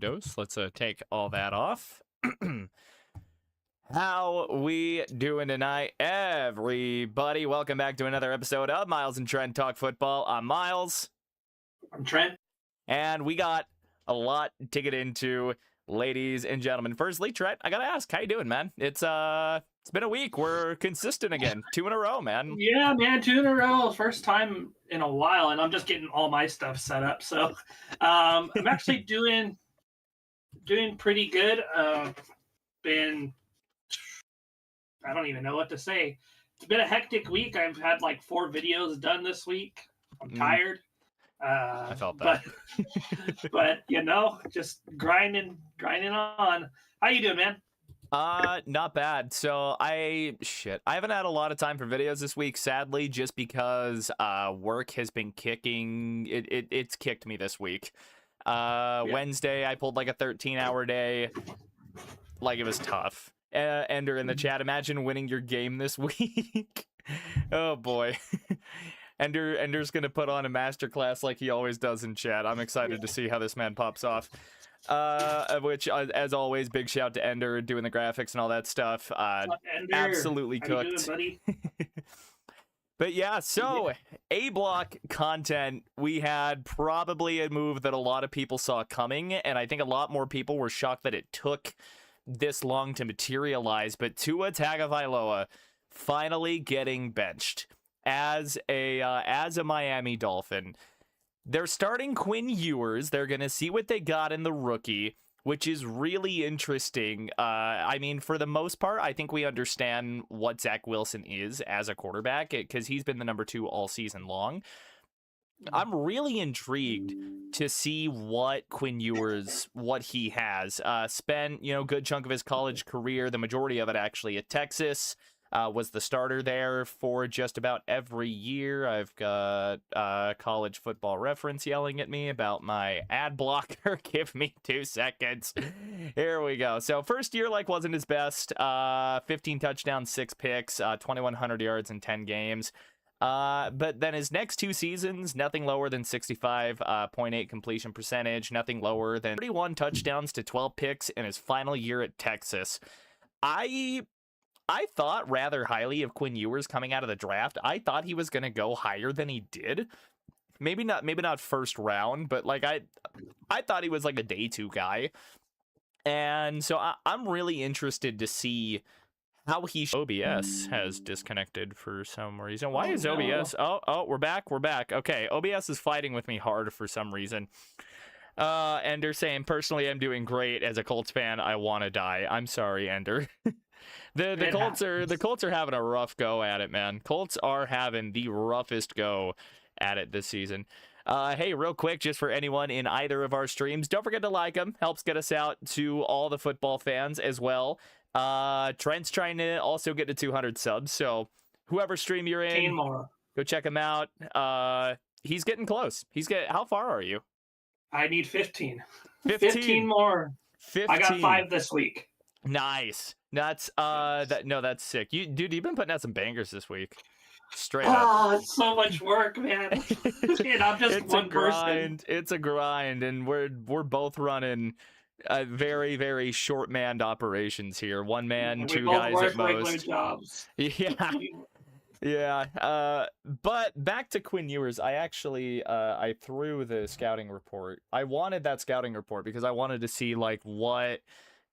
Dos. Let's take all that off. How we doing tonight, everybody? Welcome back to another episode of Miles and Trent Talk Football. I'm Miles. I'm Trent. And we got a lot to get into, ladies and gentlemen. Firstly, Trent, I gotta ask, how you doing, man? It's been a week. We're consistent again. 2 in a row, man. Yeah, man, 2 in a row. First time in a while, and I'm just getting all my stuff set up. So I'm actually doing pretty good. I don't even know what to say. It's been a hectic week. I've had like 4 videos done this week. I'm tired. I felt that. But you know, just grinding on. How you doing, man? Not bad. So I haven't had a lot of time for videos this week, sadly, just because work has been kicking. It's kicked me this week. Wednesday I pulled like a 13-hour day. Like, it was tough. Ender in the chat, imagine winning your game this week. Oh boy. Ender's gonna put on a masterclass like he always does in chat. I'm excited to see how this man pops off. Which, as always, big shout to Ender doing the graphics and all that stuff. Absolutely cooked. How you doing, buddy? But yeah, so A-block content, we had probably a move that a lot of people saw coming, and I think a lot more people were shocked that it took this long to materialize. But Tua Tagovailoa finally getting benched as a Miami Dolphin. They're starting Quinn Ewers. They're going to see what they got in the rookie, which is really interesting. I mean, for the most part, I think we understand what Zach Wilson is as a quarterback, because he's been the number 2 all season long. I'm really intrigued to see what Quinn Ewers, what he has. Spent, good chunk of his college career, the majority of it actually at Texas. Was the starter there for just about every year. I've got College Football Reference yelling at me about my ad blocker. Give me 2 seconds. Here we go. So first year wasn't his best. 15 touchdowns, 6 picks, 2,100 yards in 10 games. But then his next 2 seasons, nothing lower than 65.8 completion percentage, nothing lower than 31 touchdowns to 12 picks in his final year at Texas. I thought rather highly of Quinn Ewers coming out of the draft. I thought he was going to go higher than he did. Maybe not first round, but like I thought he was like a day 2 guy. And so I'm really interested to see how OBS has disconnected for some reason. Why is OBS? Oh, we're back. Okay, OBS is fighting with me hard for some reason. Ender saying, personally, I'm doing great. As a Colts fan, I want to die. I'm sorry, Ender. the Colts are having a rough go at it, man. Colts are having the roughest go at it this season. Hey, real quick, just for anyone in either of our streams, don't forget to like them. Helps get us out to all the football fans as well. Trent's trying to also get to 200 subs, so whoever stream you're in, go check him out. He's getting close. How far are you? I need 15 more. 15. I got 5 this week. Nice. That's that's sick. You've been putting out some bangers this week. Straight up. It's so much work, man. And I'm just one person. It's a grind, and we're both running very, very short-manned operations here. One man, 2 guys at most. Jobs. Yeah. Yeah. But back to Quinn Ewers. I actually I threw the scouting report. I wanted that scouting report because I wanted to see like what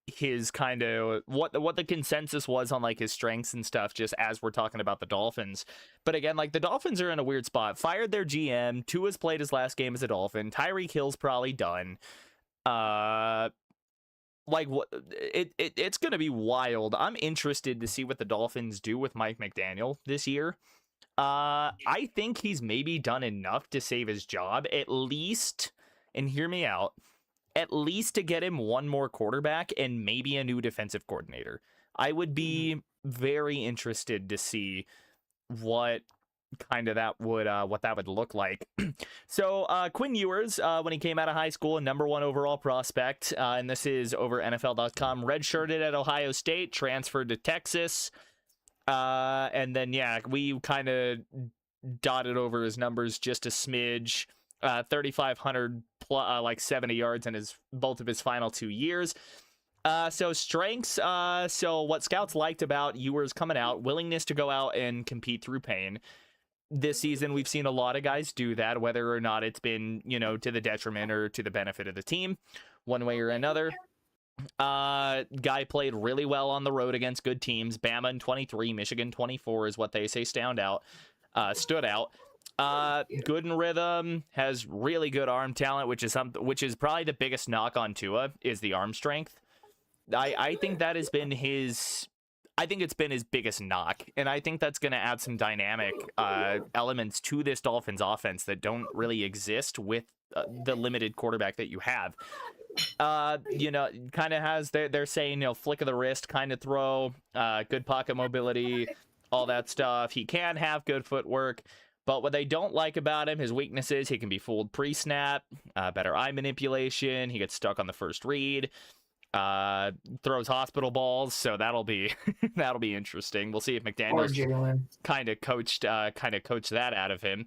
his kind of what the consensus was on like his strengths and stuff, just as we're talking about the Dolphins. But again, like the Dolphins are in a weird spot. Fired their GM. Tua's played his last game as a Dolphin. Tyreek Hill's probably done. Like what it's gonna be wild. I'm interested to see what the Dolphins do with Mike McDaniel this year. I think he's maybe done enough to save his job, at least, and hear me out, at least to get him one more quarterback and maybe a new defensive coordinator. I would be very interested to see what kind of that would look like. So Quinn Ewers, when he came out of high school, a #1 overall prospect, and this is over NFL.com, redshirted at Ohio State, transferred to Texas, and then we kind of dotted over his numbers just a smidge. 3,500 like 70 yards in both of his final 2 years. So strengths, so what scouts liked about Ewers coming out, willingness to go out and compete through pain. This season, we've seen a lot of guys do that, whether or not it's been, to the detriment or to the benefit of the team, one way or another. Guy played really well on the road against good teams. Bama in 23, Michigan 24 is what they say stood out. Good in rhythm, has really good arm talent, which is probably the biggest knock on Tua, is the arm strength. I think that has been it's been his biggest knock, and I think that's going to add some dynamic elements to this Dolphins offense that don't really exist with the limited quarterback that you have. Kind of has, they're saying, flick of the wrist kind of throw, good pocket mobility, all that stuff. He can have good footwork, but what they don't like about him, his weaknesses, he can be fooled pre-snap, better eye manipulation, he gets stuck on the first read, throws hospital balls, so that'll be interesting. We'll see if McDaniels kind of coached that out of him.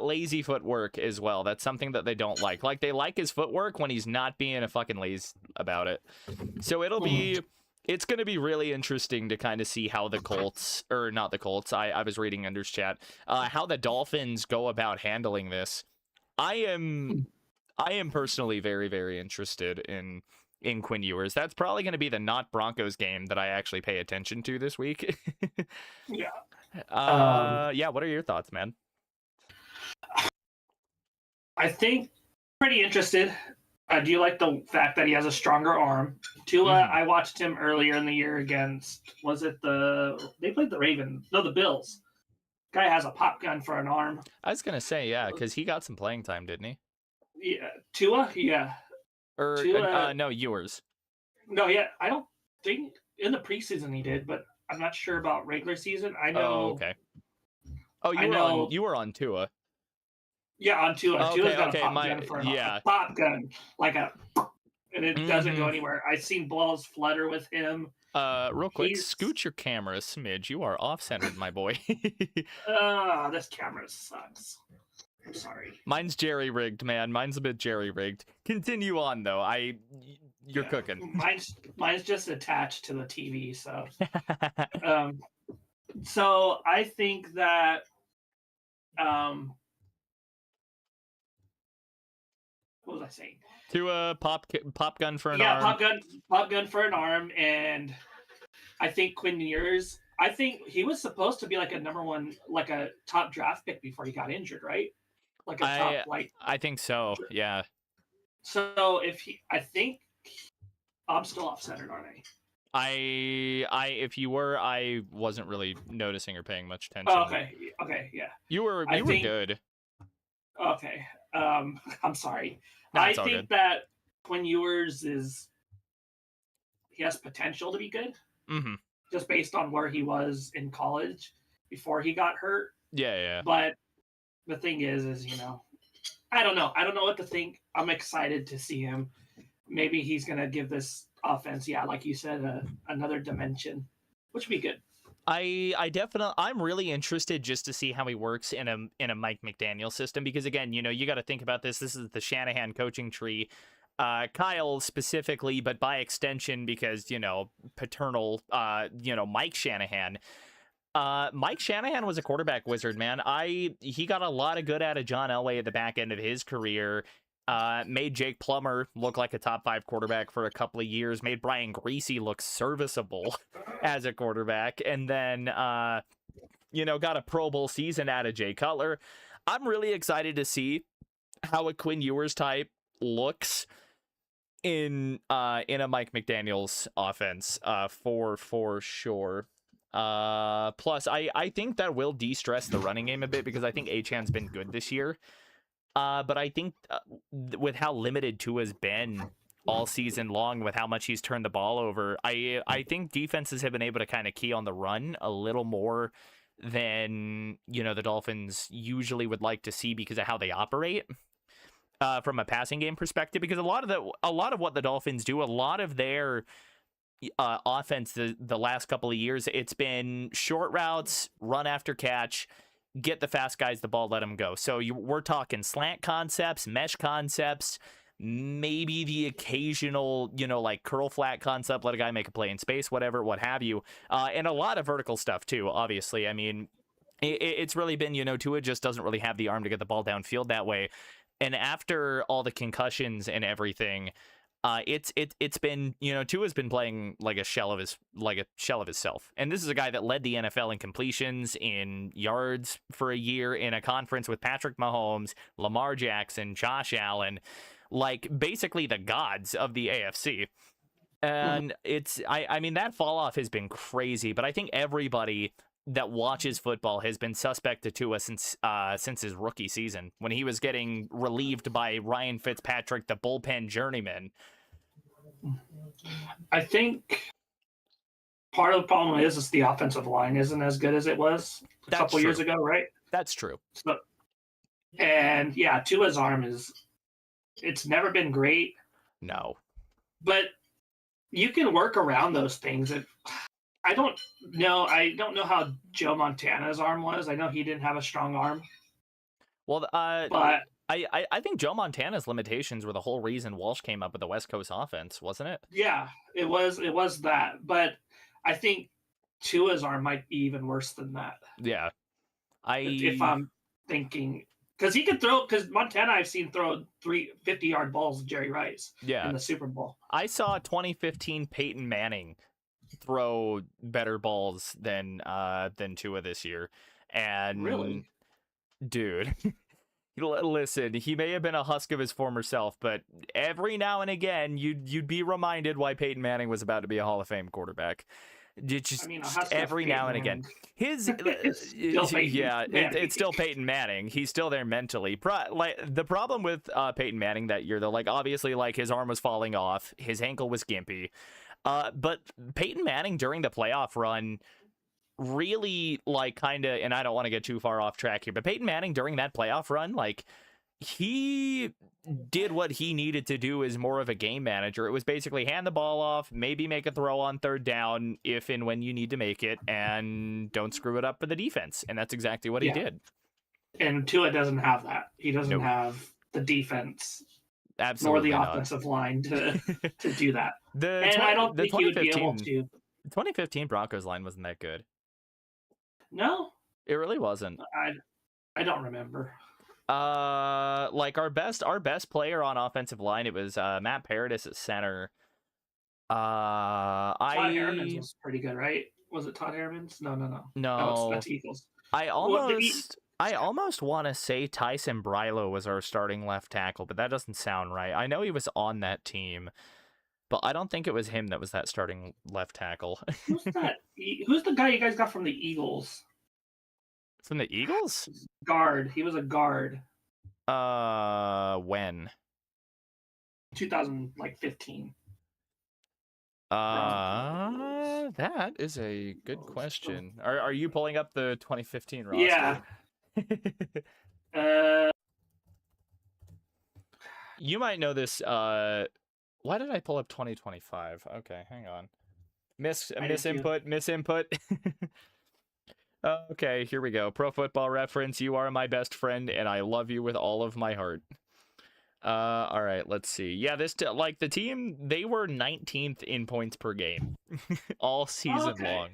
Lazy footwork as well. That's something that they don't like. Like, they like his footwork when he's not being a fucking lazy about it. So it's going to be really interesting to kind of see how the Colts, or not the Colts, I was reading Under's chat, how the Dolphins go about handling this. I am personally very, very interested in Quinn Ewers. That's probably going to be the not Broncos game that I actually pay attention to this week. Yeah. What are your thoughts, man? I think pretty interested. Do you like the fact that he has a stronger arm? Tua, I watched him earlier in the year against, they played the Ravens? No, the Bills. Guy has a pop gun for an arm. I was going to say, yeah, because he got some playing time, didn't he? Yeah. Tua? Yeah. No, Ewers. No, yeah, I don't think in the preseason he did, but I'm not sure about regular season. I know. Oh, okay. Oh, you were on Tua. Yeah, on Tua. Tua's got a pop gun, and it doesn't go anywhere. I've seen balls flutter with him. Real quick, scoot your camera a smidge. You are off-centered, my boy. This camera sucks. I'm sorry. Mine's jerry-rigged, man. Mine's a bit jerry-rigged. Continue on, though. You're cooking. Mine's just attached to the TV, so. So I think that what was I saying? To a pop gun for an arm. Yeah, pop gun for an arm, and I think Quinn Ewers. I think he was supposed to be like a number one, like a top draft pick before he got injured, right? Like a top, I think so. Yeah. So I think I'm still off-centered, aren't I? If you were, I wasn't really noticing or paying much attention. Oh, okay, yeah. You were good. Okay, I'm sorry. No, I think that Quinn Ewers he has potential to be good. Mm-hmm. Just based on where he was in college before he got hurt. Yeah. But the thing is I don't know. I don't know what to think. I'm excited to see him. Maybe he's gonna give this offense, like you said, another dimension, which would be good. I'm really interested just to see how he works in a Mike McDaniel system, because again, you got to think about this. This is the Shanahan coaching tree. Kyle specifically, but by extension, because paternal, Mike Shanahan. Mike Shanahan was a quarterback wizard, man. He got a lot of good out of John Elway at the back end of his career. Made Jake Plummer look like a top 5 quarterback for a couple of years, made Brian Greasy look serviceable as a quarterback, and then, got a Pro Bowl season out of Jay Cutler. I'm really excited to see how a Quinn Ewers type looks in a Mike McDaniel's offense, for sure. Plus, I think that will de-stress the running game a bit, because I think Achan's been good this year. But I think with how limited Tua's been all season long, with how much he's turned the ball over, I think defenses have been able to kind of key on the run a little more than, the Dolphins usually would like to see, because of how they operate from a passing game perspective. Because a lot of what the Dolphins do, a lot of their offense the last couple of years, it's been short routes, run after catch, get the fast guys the ball, let them go. So we're talking slant concepts, mesh concepts, maybe the occasional, like curl flat concept, let a guy make a play in space, whatever, what have you. And a lot of vertical stuff too, obviously. I mean, it's really been, Tua just doesn't really have the arm to get the ball downfield that way. And after all the concussions and everything, it's been, Tua's been playing like a shell of himself. And this is a guy that led the NFL in completions, in yards for a year, in a conference with Patrick Mahomes, Lamar Jackson, Josh Allen, like basically the gods of the AFC. And I mean, that fall off has been crazy, but I think everybody that watches football has been suspect to Tua since his rookie season, when he was getting relieved by Ryan Fitzpatrick, the bullpen journeyman. I think part of the problem is the offensive line isn't as good as it was a couple years ago, right? That's true. So, and yeah, Tua's arm it's never been great. No. But you can work around those things. I don't know how Joe Montana's arm was. I know he didn't have a strong arm. Well, but I think Joe Montana's limitations were the whole reason Walsh came up with the West Coast offense, wasn't it? Yeah, it was that. But I think Tua's arm might be even worse than that. Yeah. If I'm thinking, because he could throw, because Montana I've seen throw 50-yard balls to Jerry Rice in the Super Bowl. I saw 2015 Peyton Manning throw better balls than Tua this year. And really, dude, listen, he may have been a husk of his former self, but every now and again you'd be reminded why Peyton Manning was about to be a Hall of Fame quarterback. Every now and again, it's still Peyton Manning. He's still there mentally. The problem with Peyton Manning that year, though, like obviously, like his arm was falling off, his ankle was gimpy. But Peyton Manning during the playoff run really, like, kind of, and I don't want to get too far off track here, but Peyton Manning during that playoff run, like, he did what he needed to do as more of a game manager. It was basically hand the ball off, maybe make a throw on third down if and when you need to make it, and don't screw it up for the defense. And that's exactly what he did. And Tua doesn't have that. He doesn't Nope. have the defense Absolutely nor the not. offensive line to do that. The And I don't the think he would be able 2015 to. 2015 Broncos line wasn't that good. No, It really wasn't. I don't remember. Like our best player on offensive line, it was Matt Paradis at center. Todd Harriman's was pretty good, right? Was it Todd Harriman's? No, that's Eagles. I almost want to say Tyson Brylo was our starting left tackle, but that doesn't sound right. I know he was on that team, but I don't think it was him that was that starting left tackle. Who's that? Who's the guy you guys got from the Eagles? From the Eagles? Guard. He was a guard. When? 2015. That is a good question. Are you pulling up the 2015 roster? Yeah. You might know this. Why did I pull up 2025? Okay, hang on. Misinput. Okay, here we go. Pro Football Reference. You are my best friend, and I love you with all of my heart. All right, let's see. Yeah, like the team, they were 19th in points per game all season long.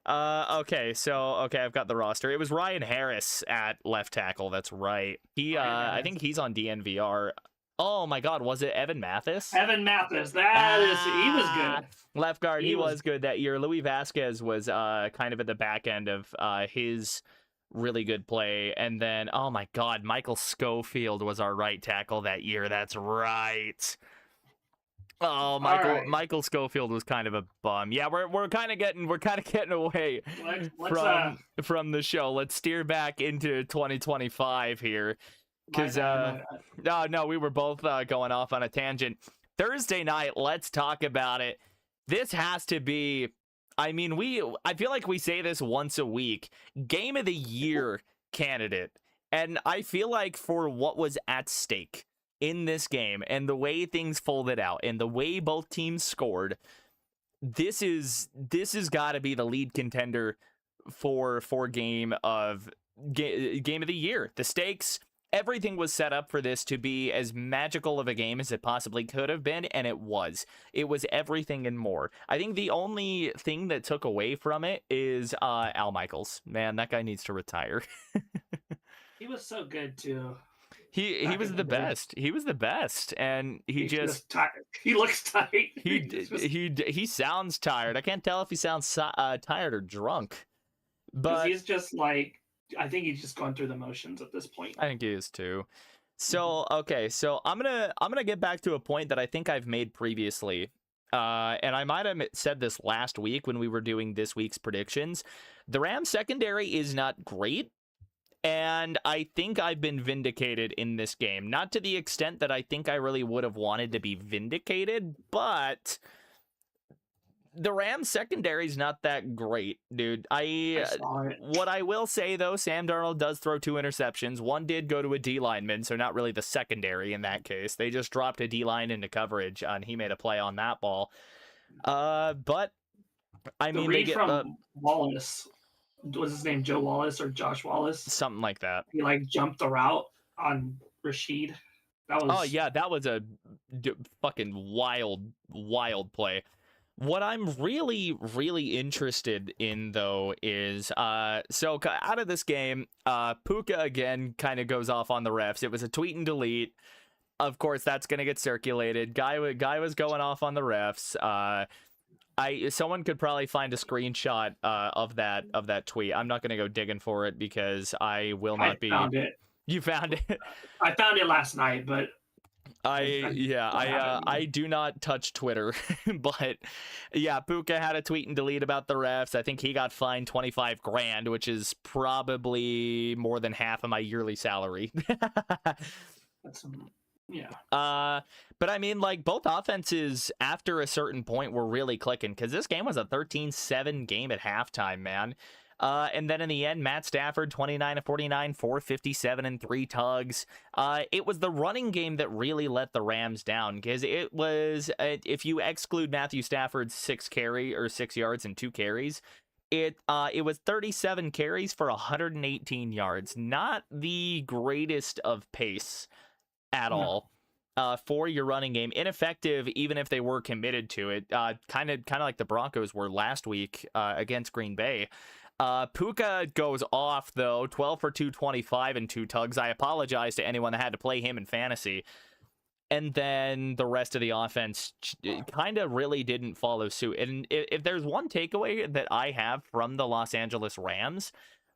Okay, I've got the roster. It was Ryan Harris at left tackle. That's right. I think he's on DNVR. Oh my God, was it Evan Mathis? Evan Mathis, he was good. Left guard, he was good that year. Louis Vasquez was kind of at the back end of his really good play. And then, oh my God, Michael Schofield was our right tackle that year. That's right. Oh, Michael Schofield was kind of a bum. Yeah, we're kind of getting away from the show. Let's steer back into 2025 here. Because no, we were both going off on a tangent. Thursday night, let's talk about it. This has to be, I feel like we say this once a week, game of the year candidate. And I feel like for what was at stake in this game and the way things folded out and the way both teams scored, this has got to be the lead contender for game of the year. The stakes. Everything was set up for this to be as magical of a game as it possibly could have been, and it was. It was everything and more. I think the only thing that took away from it is Al Michaels. Man, that guy needs to retire. He was so good, too. He was the best. He was the best, and he just tired. He looks tired. He sounds tired. I can't tell if he sounds tired or drunk. But he's just like, I think he's just going through the motions at this point. I think he is too. So okay, so I'm gonna get back to a point that I think I've made previously, and I might have said this last week when we were doing this week's predictions. The Rams secondary is not great, and I think I've been vindicated in this game. Not to the extent that I think I really would have wanted to be vindicated, but the Rams secondary is not that great, dude. What I will say, though, Sam Darnold does throw 2 interceptions. One did go to a D lineman, so not really the secondary in that case. They just dropped a D line into coverage, and he made a play on that ball. But I mean, they get from Wallace. Was his name Joe Wallace or Josh Wallace? Something like that. He jumped the route on Rashid. That was a fucking wild play. What I'm really, really interested in, though, is so out of this game, Puka again kind of goes off on the refs. It was a tweet and delete. Of course, that's gonna get circulated. Guy was going off on the refs. Someone could probably find a screenshot of that tweet. I'm not gonna go digging for it because I will not be. I found it. You found it? I found it last night, but I do not touch Twitter, but yeah, Puka had a tweet and delete about the refs. I think he got fined $25,000, which is probably more than half of my yearly salary. Yeah. But I mean, both offenses after a certain point were really clicking because this game was a 13-7 game at halftime, man. And then in the end, Matt Stafford, 29 of 49, 457 and 3 tugs. It was the running game that really let the Rams down because it was, if you exclude Matthew Stafford's 6 yards and 2 carries, It was 37 carries for 118 yards. Not the greatest of pace at all for your running game. Ineffective, even if they were committed to it. Kind of like the Broncos were last week against Green Bay. Puka goes off, though, 12 for 225 and 2 tugs. I apologize to anyone that had to play him in fantasy. And then the rest of the offense kind of really didn't follow suit. And if there's one takeaway that I have from the Los Angeles Rams,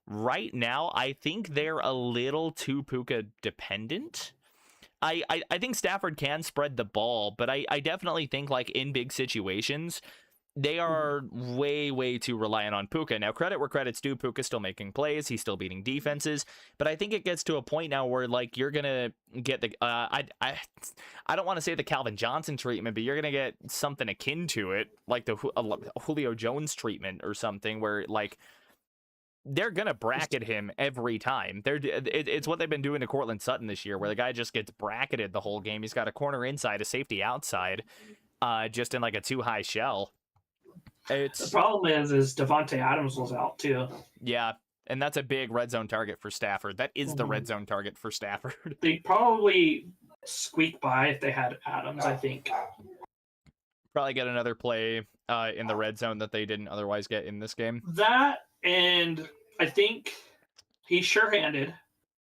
right now, I think they're a little too Puka dependent. I think Stafford can spread the ball, but I definitely think, like, in big situations, they are way too reliant on Puka. Now, credit where credit's due, Puka's still making plays. He's still beating defenses. But I think it gets to a point now where, like, you're going to get the... I don't want to say the Calvin Johnson treatment, but you're going to get something akin to it, like the Julio Jones treatment or something, where, like, they're going to bracket him every time. It's what they've been doing to Cortland Sutton this year, where the guy just gets bracketed the whole game. He's got a corner inside, a safety outside, just in, like, a too-high shell. The problem is Devontae Adams was out too. Yeah, and that's a big red zone target for Stafford. That is the red zone target for Stafford. They probably squeak by if they had Adams, I think. Probably get another play in the red zone that they didn't otherwise get in this game. That, and I think he's sure-handed.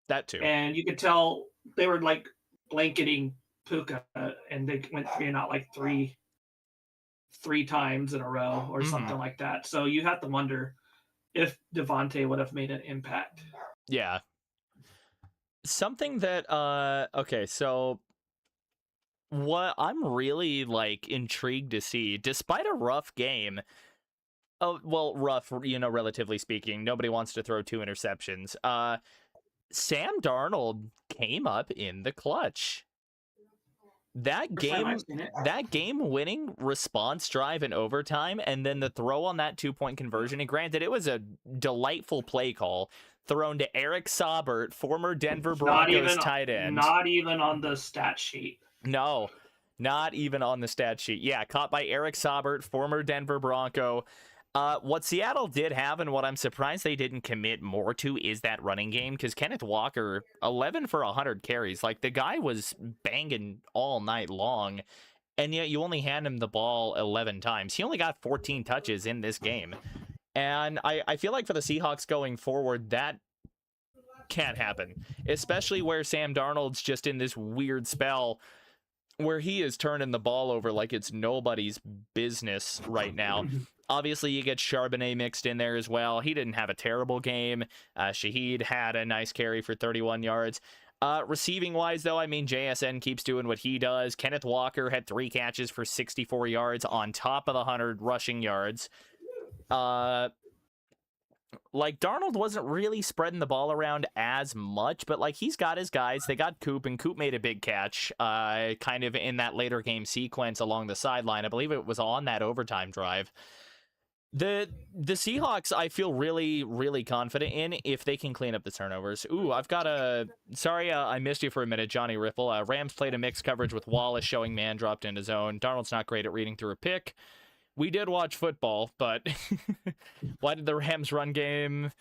That too. And you could tell they were, like, blanketing Puka, and they went 3-and-out like three times in a row or something like that. So you have to wonder if Devontae would have made an impact. Yeah. Something that okay, so what I'm really, like, intrigued to see, despite a rough game, rough, relatively speaking, nobody wants to throw 2 interceptions. Sam Darnold came up in the clutch. That game-winning response drive in overtime, and then the throw on that 2-point conversion. And granted, it was a delightful play call thrown to Eric Saubert, former Denver Broncos tight end. Not even on the stat sheet. No, not even on the stat sheet. Yeah, caught by Eric Saubert, former Denver Bronco. What Seattle did have, and what I'm surprised they didn't commit more to, is that running game, because Kenneth Walker, 11 for 100 carries. Like, the guy was banging all night long, and yet you only hand him the ball 11 times. He only got 14 touches in this game. And I feel like for the Seahawks going forward, that can't happen, especially where Sam Darnold's just in this weird spell where he is turning the ball over like it's nobody's business right now. Obviously, you get Charbonnet mixed in there as well. He didn't have a terrible game. Shaheed had a nice carry for 31 yards. Receiving-wise, though, I mean, JSN keeps doing what he does. Kenneth Walker had 3 catches for 64 yards on top of the 100 rushing yards. Like, Darnold wasn't really spreading the ball around as much, but, like, he's got his guys. They got Coop, and Coop made a big catch kind of in that later game sequence along the sideline. I believe it was on that overtime drive. The Seahawks, I feel really confident in if they can clean up the turnovers. Ooh, I've got a... Sorry, I missed you for a minute, Johnny Ripple. Rams played a mixed coverage with Wallace showing man dropped into zone. Darnold's not great at reading through a pick. We did watch football, but why did the Rams run game?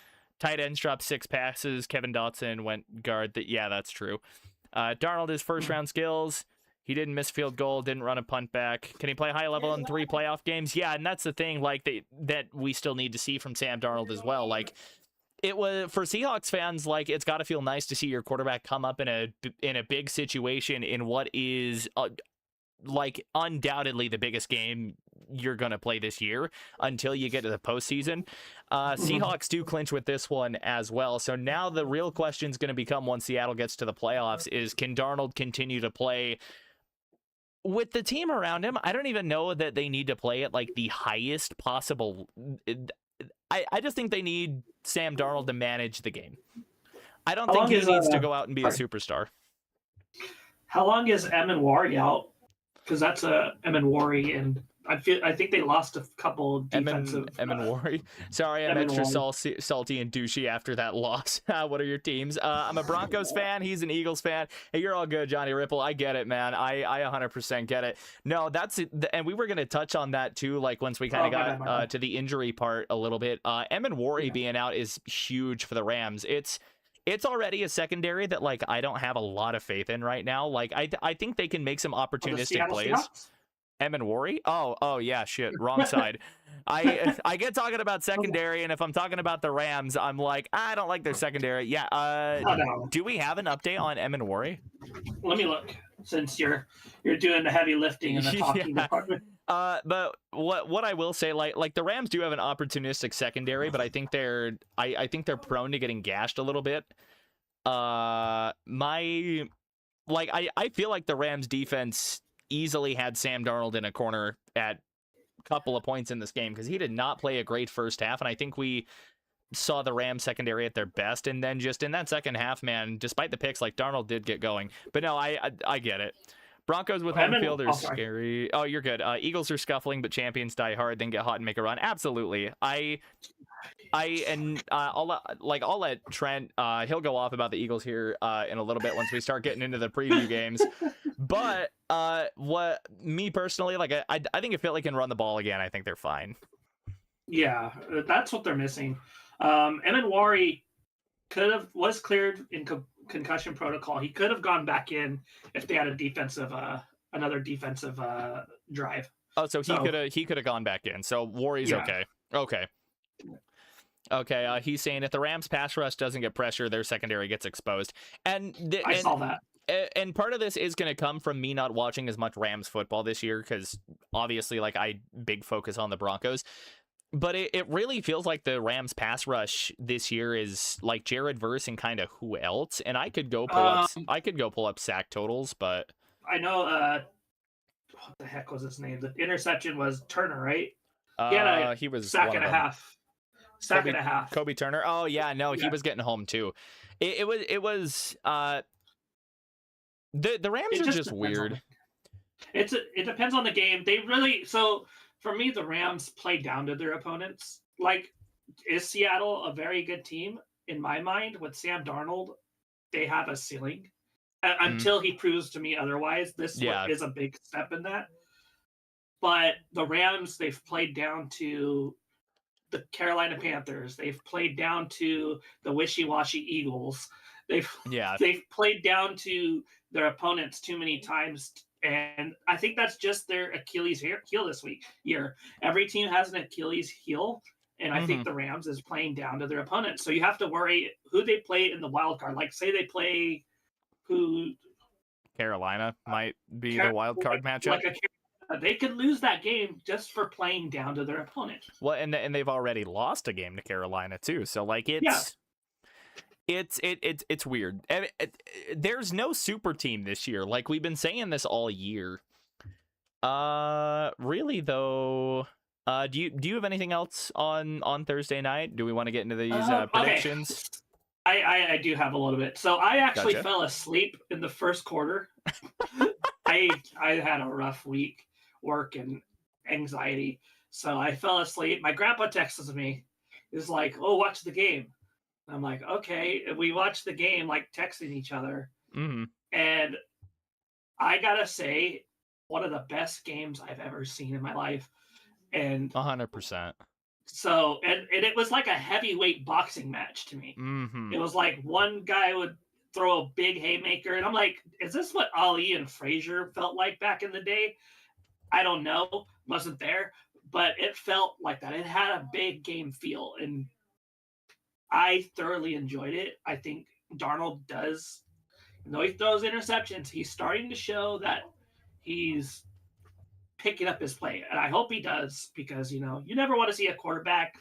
Tight ends dropped 6 passes. Kevin Dotson went guard. Yeah, that's true. Darnold, his first-round skills... He didn't miss field goal, didn't run a punt back. Can he play high level in 3 playoff games? Yeah, and that's the thing, like, that we still need to see from Sam Darnold as well. Like, it was for Seahawks fans, like, it's got to feel nice to see your quarterback come up in a big situation in what is like undoubtedly the biggest game you're gonna play this year until you get to the postseason. Seahawks do clinch with this one as well. So now the real question is going to become, once Seattle gets to the playoffs, is can Darnold continue to play with the team around him? I don't even know that they need to play at, like, the highest possible. I just think they need Sam Darnold to manage the game. I don't think he needs to go out and be a superstar. How long is Emin Wari out? Because that's Emin Wari and I think they lost a couple defensive. Worry. Sorry, I'm extra salty and douchey after that loss. What are your teams? I'm a Broncos fan. He's an Eagles fan. Hey, you're all good, Johnny Ripple. I get it, man. I 100% get it. No, that's it. And we were gonna touch on that too. Like once we kind of got to the injury part a little bit. Worry being out is huge for the Rams. It's already a secondary that like I don't have a lot of faith in right now. Like I think they can make some opportunistic plays. Seahawks? Worry? Oh yeah, shit, wrong side. I get talking about secondary, and if I'm talking about the Rams, I'm like, I don't like their secondary. Yeah. Do we have an update on Worry? Let me look. Since you're doing the heavy lifting in the talking department. But what I will say, like the Rams do have an opportunistic secondary, but I think they're prone to getting gashed a little bit. I feel like the Rams defense easily had Sam Darnold in a corner at a couple of points in this game because he did not play a great first half, and I think we saw the Rams secondary at their best, and then just in that second half, man, despite the picks, like Darnold did get going. But no, I get it. Brancos with home field are scary. Oh, you're good. Eagles are scuffling, but champions die hard, then get hot and make a run. Absolutely. I'll let Trent. He'll go off about the Eagles here in a little bit once we start getting into the preview games. But what me personally, like I think if Philly can run the ball again, I think they're fine. Yeah, that's what they're missing. Worry was cleared in concussion protocol. He could have gone back in if they had another defensive drive. Oh, so he could have gone back in. So Worry's okay. Okay. He's saying if the Rams pass rush doesn't get pressure, their secondary gets exposed. And I saw that. And part of this is going to come from me not watching as much Rams football this year because obviously, like, I big focus on the Broncos. But it really feels like the Rams pass rush this year is like Jared Verse and kind of who else. And I could go pull up sack totals, but I know what the heck was his name? The interception was Turner, right? He was sack and a half. Sack and a half. Kobe Turner. Oh yeah, no, he was getting home too. It was the Rams are just weird. It depends on the game. For me, the Rams play down to their opponents. Like, is Seattle a very good team? In my mind, with Sam Darnold, they have a ceiling. Until he proves to me otherwise, this is a big step in that. But the Rams, they've played down to the Carolina Panthers. They've played down to the wishy-washy Eagles. They've played down to their opponents too many times. And I think that's just their Achilles heel this year. Every team has an Achilles heel, and I think the Rams is playing down to their opponents. So you have to worry who they play in the wild card. Like, say they play Carolina might be the wild card matchup. They could lose that game just for playing down to their opponent. Well, and they've already lost a game to Carolina too. So like it's weird. There's no super team this year. Like we've been saying this all year. Really though. Do you have anything else on Thursday night? Do we want to get into these predictions? Okay. I do have a little bit. So I actually fell asleep in the first quarter. I had a rough week, work and anxiety. So I fell asleep. My grandpa texts me. He's like, "Oh, watch the game." I'm like, okay. And we watched the game, like texting each other. Mm-hmm. And I gotta say, one of the best games I've ever seen in my life. And 100%. So, and it was like a heavyweight boxing match to me. Mm-hmm. It was like one guy would throw a big haymaker, and I'm like, is this what Ali and Frazier felt like back in the day? I don't know. Wasn't there. But it felt like that. It had a big game feel, and I thoroughly enjoyed it. I think Darnold does, even though he throws interceptions, he's starting to show that he's picking up his play. And I hope he does, because, you never want to see a quarterback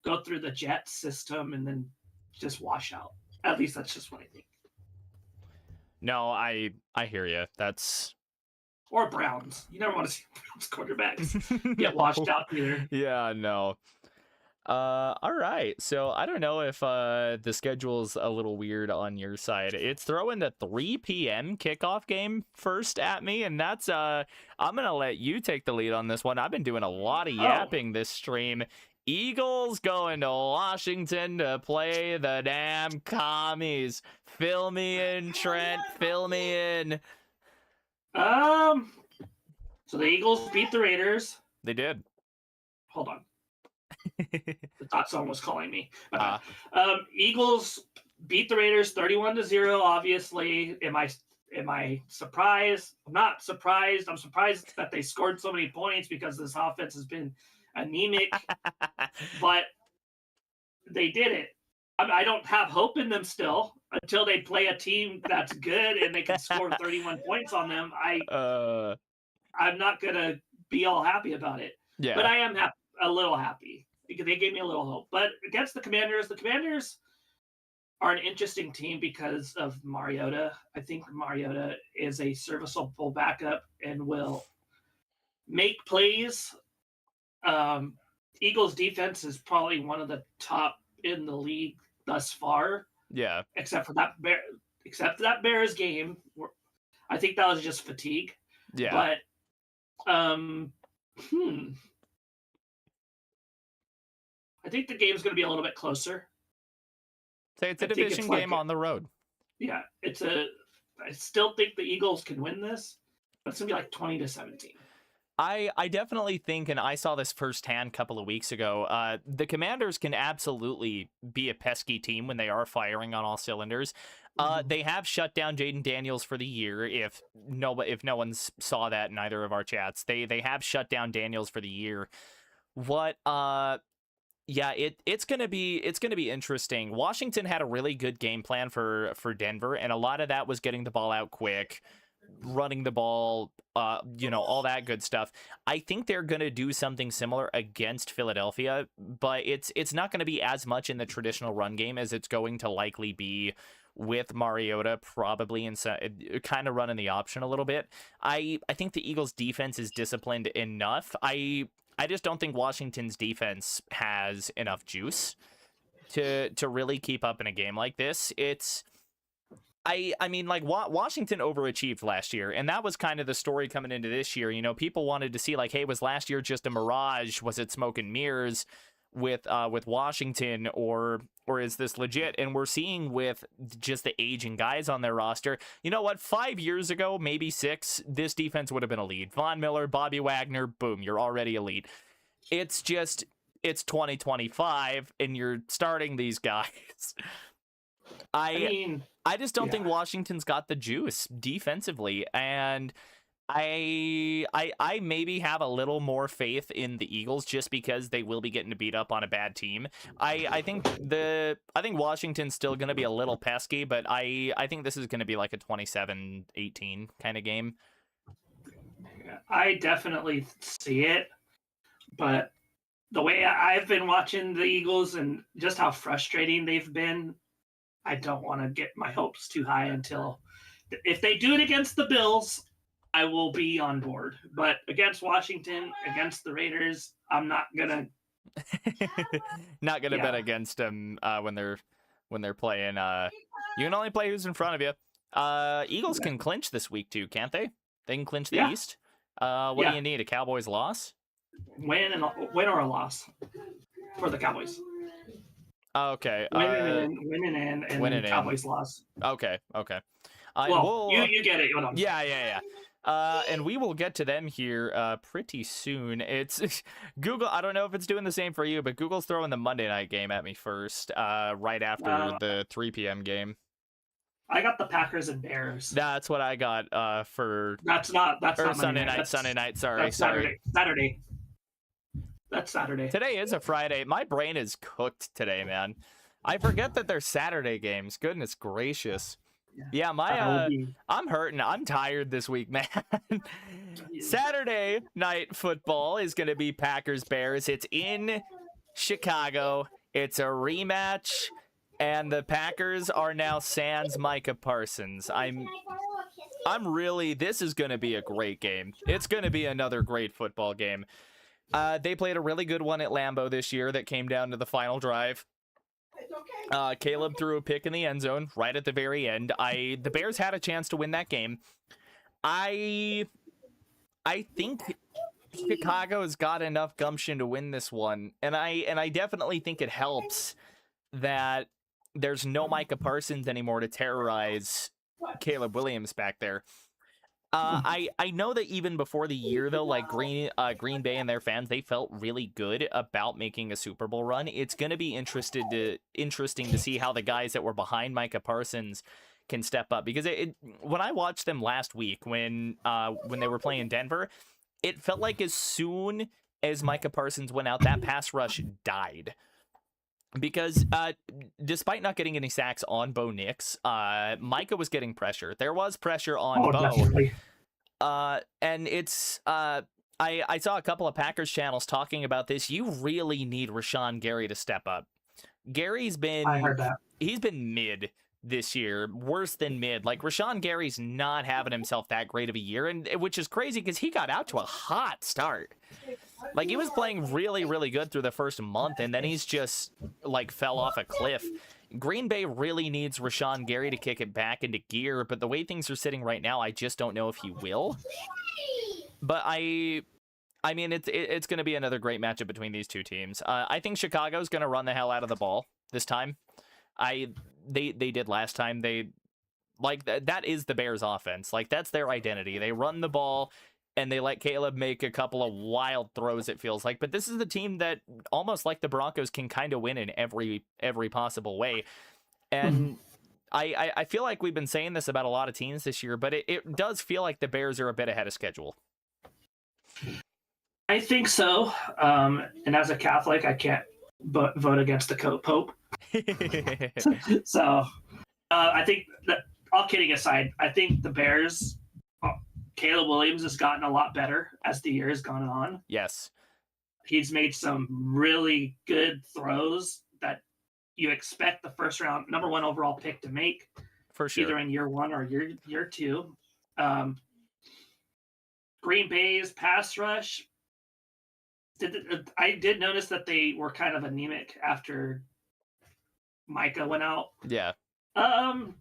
go through the Jets system and then just wash out. At least that's just what I think. No, I hear you. That's... Or Browns. You never want to see Browns quarterbacks get washed out either. Yeah, no. All right. So I don't know if the schedule's a little weird on your side. It's throwing the 3 p.m. kickoff game first at me, and that's I'm gonna let you take the lead on this one. I've been doing a lot of Oh, yapping this stream. Eagles going to Washington to play the damn commies. Fill me in, Trent. Fill me in. so the Eagles beat the Raiders. They did. Hold on. The thought zone was calling me. Uh, Eagles beat the Raiders 31-0. Obviously, am I surprised? I'm not surprised. I'm surprised that they scored so many points because this offense has been anemic. But they did it. I don't have hope in them still until they play a team that's good and they can score 31 points on them. I'm not gonna be all happy about it. yeah. But I am a little happy because they gave me a little hope. But against the Commanders are an interesting team because of Mariota. I think Mariota is a serviceable backup and will make plays. Eagles defense is probably one of the top in the league thus far. Yeah. Except for that Bears game. I think that was just fatigue. Yeah. But I think the game's going to be a little bit closer. Say it's a division game on the road. Yeah, I still think the Eagles can win this, but it's going to be like 20-17. I definitely think, and I saw this firsthand a couple of weeks ago, the Commanders can absolutely be a pesky team when they are firing on all cylinders. They have shut down Jaden Daniels for the year. If no one saw that in either of our chats, they have shut down Daniels for the year. Yeah, it's gonna be interesting. Washington had a really good game plan for Denver, and a lot of that was getting the ball out quick, running the ball, all that good stuff. I think they're going to do something similar against Philadelphia, but it's not going to be as much in the traditional run game as it's going to likely be with Mariota, probably kind of running the option a little bit. I think the Eagles defense is disciplined enough. I just don't think Washington's defense has enough juice to really keep up in a game like this. I mean, like, Washington overachieved last year, and that was kind of the story coming into this year. You know, people wanted to see, like, hey, was last year just a mirage? Was it smoke and mirrors with Washington, or is this legit? And we're seeing with just the aging guys on their roster, you know what? 5 years ago, maybe 6, this defense would have been elite. Von Miller, Bobby Wagner, boom, you're already elite. It's 2025, and you're starting these guys. I just don't think Washington's got the juice defensively, and I maybe have a little more faith in the Eagles just because they will be getting beat up on a bad team. I think Washington's still going to be a little pesky, but I think this is going to be like a 27-18 kind of game. I definitely see it, but the way I've been watching the Eagles and just how frustrating they've been, I don't want to get my hopes too high until if they do it against the Bills, I will be on board. But against Washington, against the Raiders, I'm not gonna bet against them when they're playing. You can only play who's in front of you. Eagles can clinch this week too, can't they? They can clinch the East. What do you need? A Cowboys loss? Win or a loss for the Cowboys. Okay. Winning in and Cowboys loss. Okay. You get it. Yeah. And we will get to them here pretty soon. It's Google. I don't know if it's doing the same for you, but Google's throwing the Monday night game at me first, right after the 3 p.m. game. I got the Packers and Bears. That's what I got for. That's not Sunday night. Sunday night. Sorry. That's Saturday. That's Saturday. Today is a Friday. My brain is cooked today, man. I forget that they're Saturday games. Goodness gracious. Yeah, I'm hurting. I'm tired this week, man. Saturday night football is going to be Packers Bears. It's in Chicago. It's a rematch, and the Packers are now sans Micah Parsons. This is going to be a great game. It's going to be another great football game. They played a really good one at Lambeau this year that came down to the final drive. Caleb threw a pick in the end zone right at the very end. The Bears had a chance to win that game. I think Chicago's got enough gumption to win this one, and I definitely think it helps that there's no Micah Parsons anymore to terrorize Caleb Williams back there. I know that even before the year, though, like Green Bay and their fans, they felt really good about making a Super Bowl run. It's going to be interesting to see how the guys that were behind Micah Parsons can step up, because when I watched them last week when they were playing Denver, it felt like as soon as Micah Parsons went out, that pass rush died. Because despite not getting any sacks on Bo Nix, Micah was getting pressure. There was pressure on Bo. Definitely. And it's I saw a couple of Packers channels talking about this. You really need Rashawn Gary to step up. Gary's been I heard that. He's been mid this year, worse than mid. Like, Rashawn Gary's not having himself that great of a year, and which is crazy because he got out to a hot start. Like, he was playing really, really good through the first month, and then he's just, like, fell off a cliff. Green Bay really needs Rashawn Gary to kick it back into gear, but the way things are sitting right now, I just don't know if he will. But I mean, it's going to be another great matchup between these two teams. I think Chicago's going to run the hell out of the ball this time. They did last time. That is the Bears offense. Like, that's their identity. They run the ball and they let Caleb make a couple of wild throws, it feels like. But this is the team that, almost like the Broncos, can kind of win in every possible way. And I feel like we've been saying this about a lot of teams this year, but it does feel like the Bears are a bit ahead of schedule. I think so. And as a Catholic, I can't vote against the Pope. So I think that, all kidding aside, I think the Bears, Caleb Williams has gotten a lot better as the year has gone on. Yes. He's made some really good throws that you expect the first round, number one overall pick to make. For sure. Either in year one or year two. Green Bay's pass rush, I did notice that they were kind of anemic after Micah went out. Yeah. I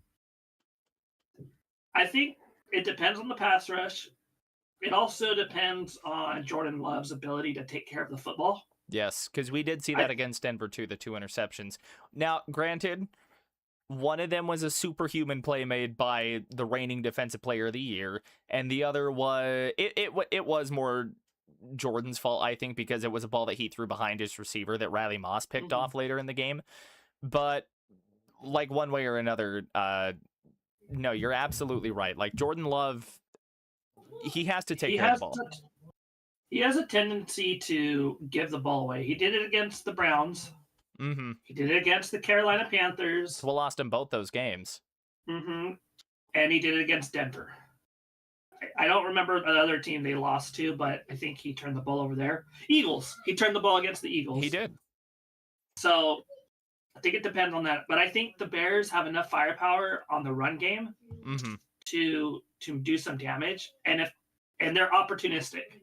think it depends on the pass rush. It also depends on Jordan Love's ability to take care of the football. Yes, because we did see that against Denver too, the 2 interceptions. Now, granted, one of them was a superhuman play made by the reigning defensive player of the year, and the other was it was more Jordan's fault, I think, because it was a ball that he threw behind his receiver that Riley Moss picked off later in the game. But like, one way or another, no, you're absolutely right. Like, Jordan Love, he has to take care of the ball. He has a tendency to give the ball away. He did it against the Browns. Mm-hmm. He did it against the Carolina Panthers. So we lost him both those games. Mm-hmm. And he did it against Denver. I don't remember the other team they lost to, but I think he turned the ball over there. Eagles. He turned the ball against the Eagles. He did. So I think it depends on that. But I think the Bears have enough firepower on the run game to do some damage. And they're opportunistic,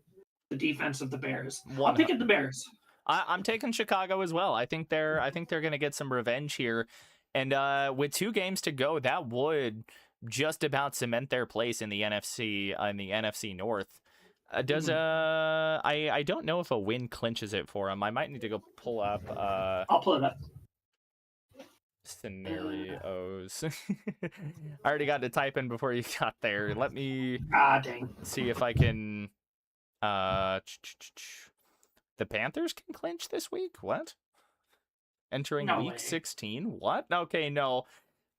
the defense of the Bears. I'm picking the Bears. I'm taking Chicago as well. I think they're going to get some revenge here. And with 2 games to go, that would just about cement their place in the NFC North. I don't know if a win clinches it for them. I might need to go pull up I'll pull it up. Scenarios. I already got to type in before you got there. Let me dang. see if I can the Panthers can clinch this week? What? Entering week 16? What? Okay, no.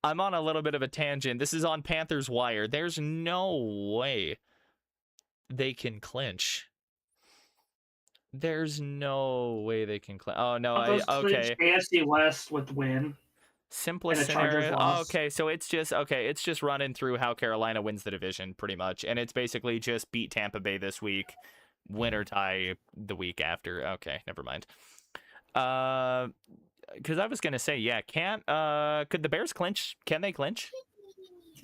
I'm on a little bit of a tangent. This is on Panthers Wire. There's no way they can clinch. There's no way they can clinch. Oh, no. Okay. AFC West with win. Simplest scenario. Okay, so it's just running through how Carolina wins the division, pretty much. And it's basically just beat Tampa Bay this week, win or tie the week after. Okay, never mind. Because I was gonna say, yeah, could the Bears clinch? Can they clinch?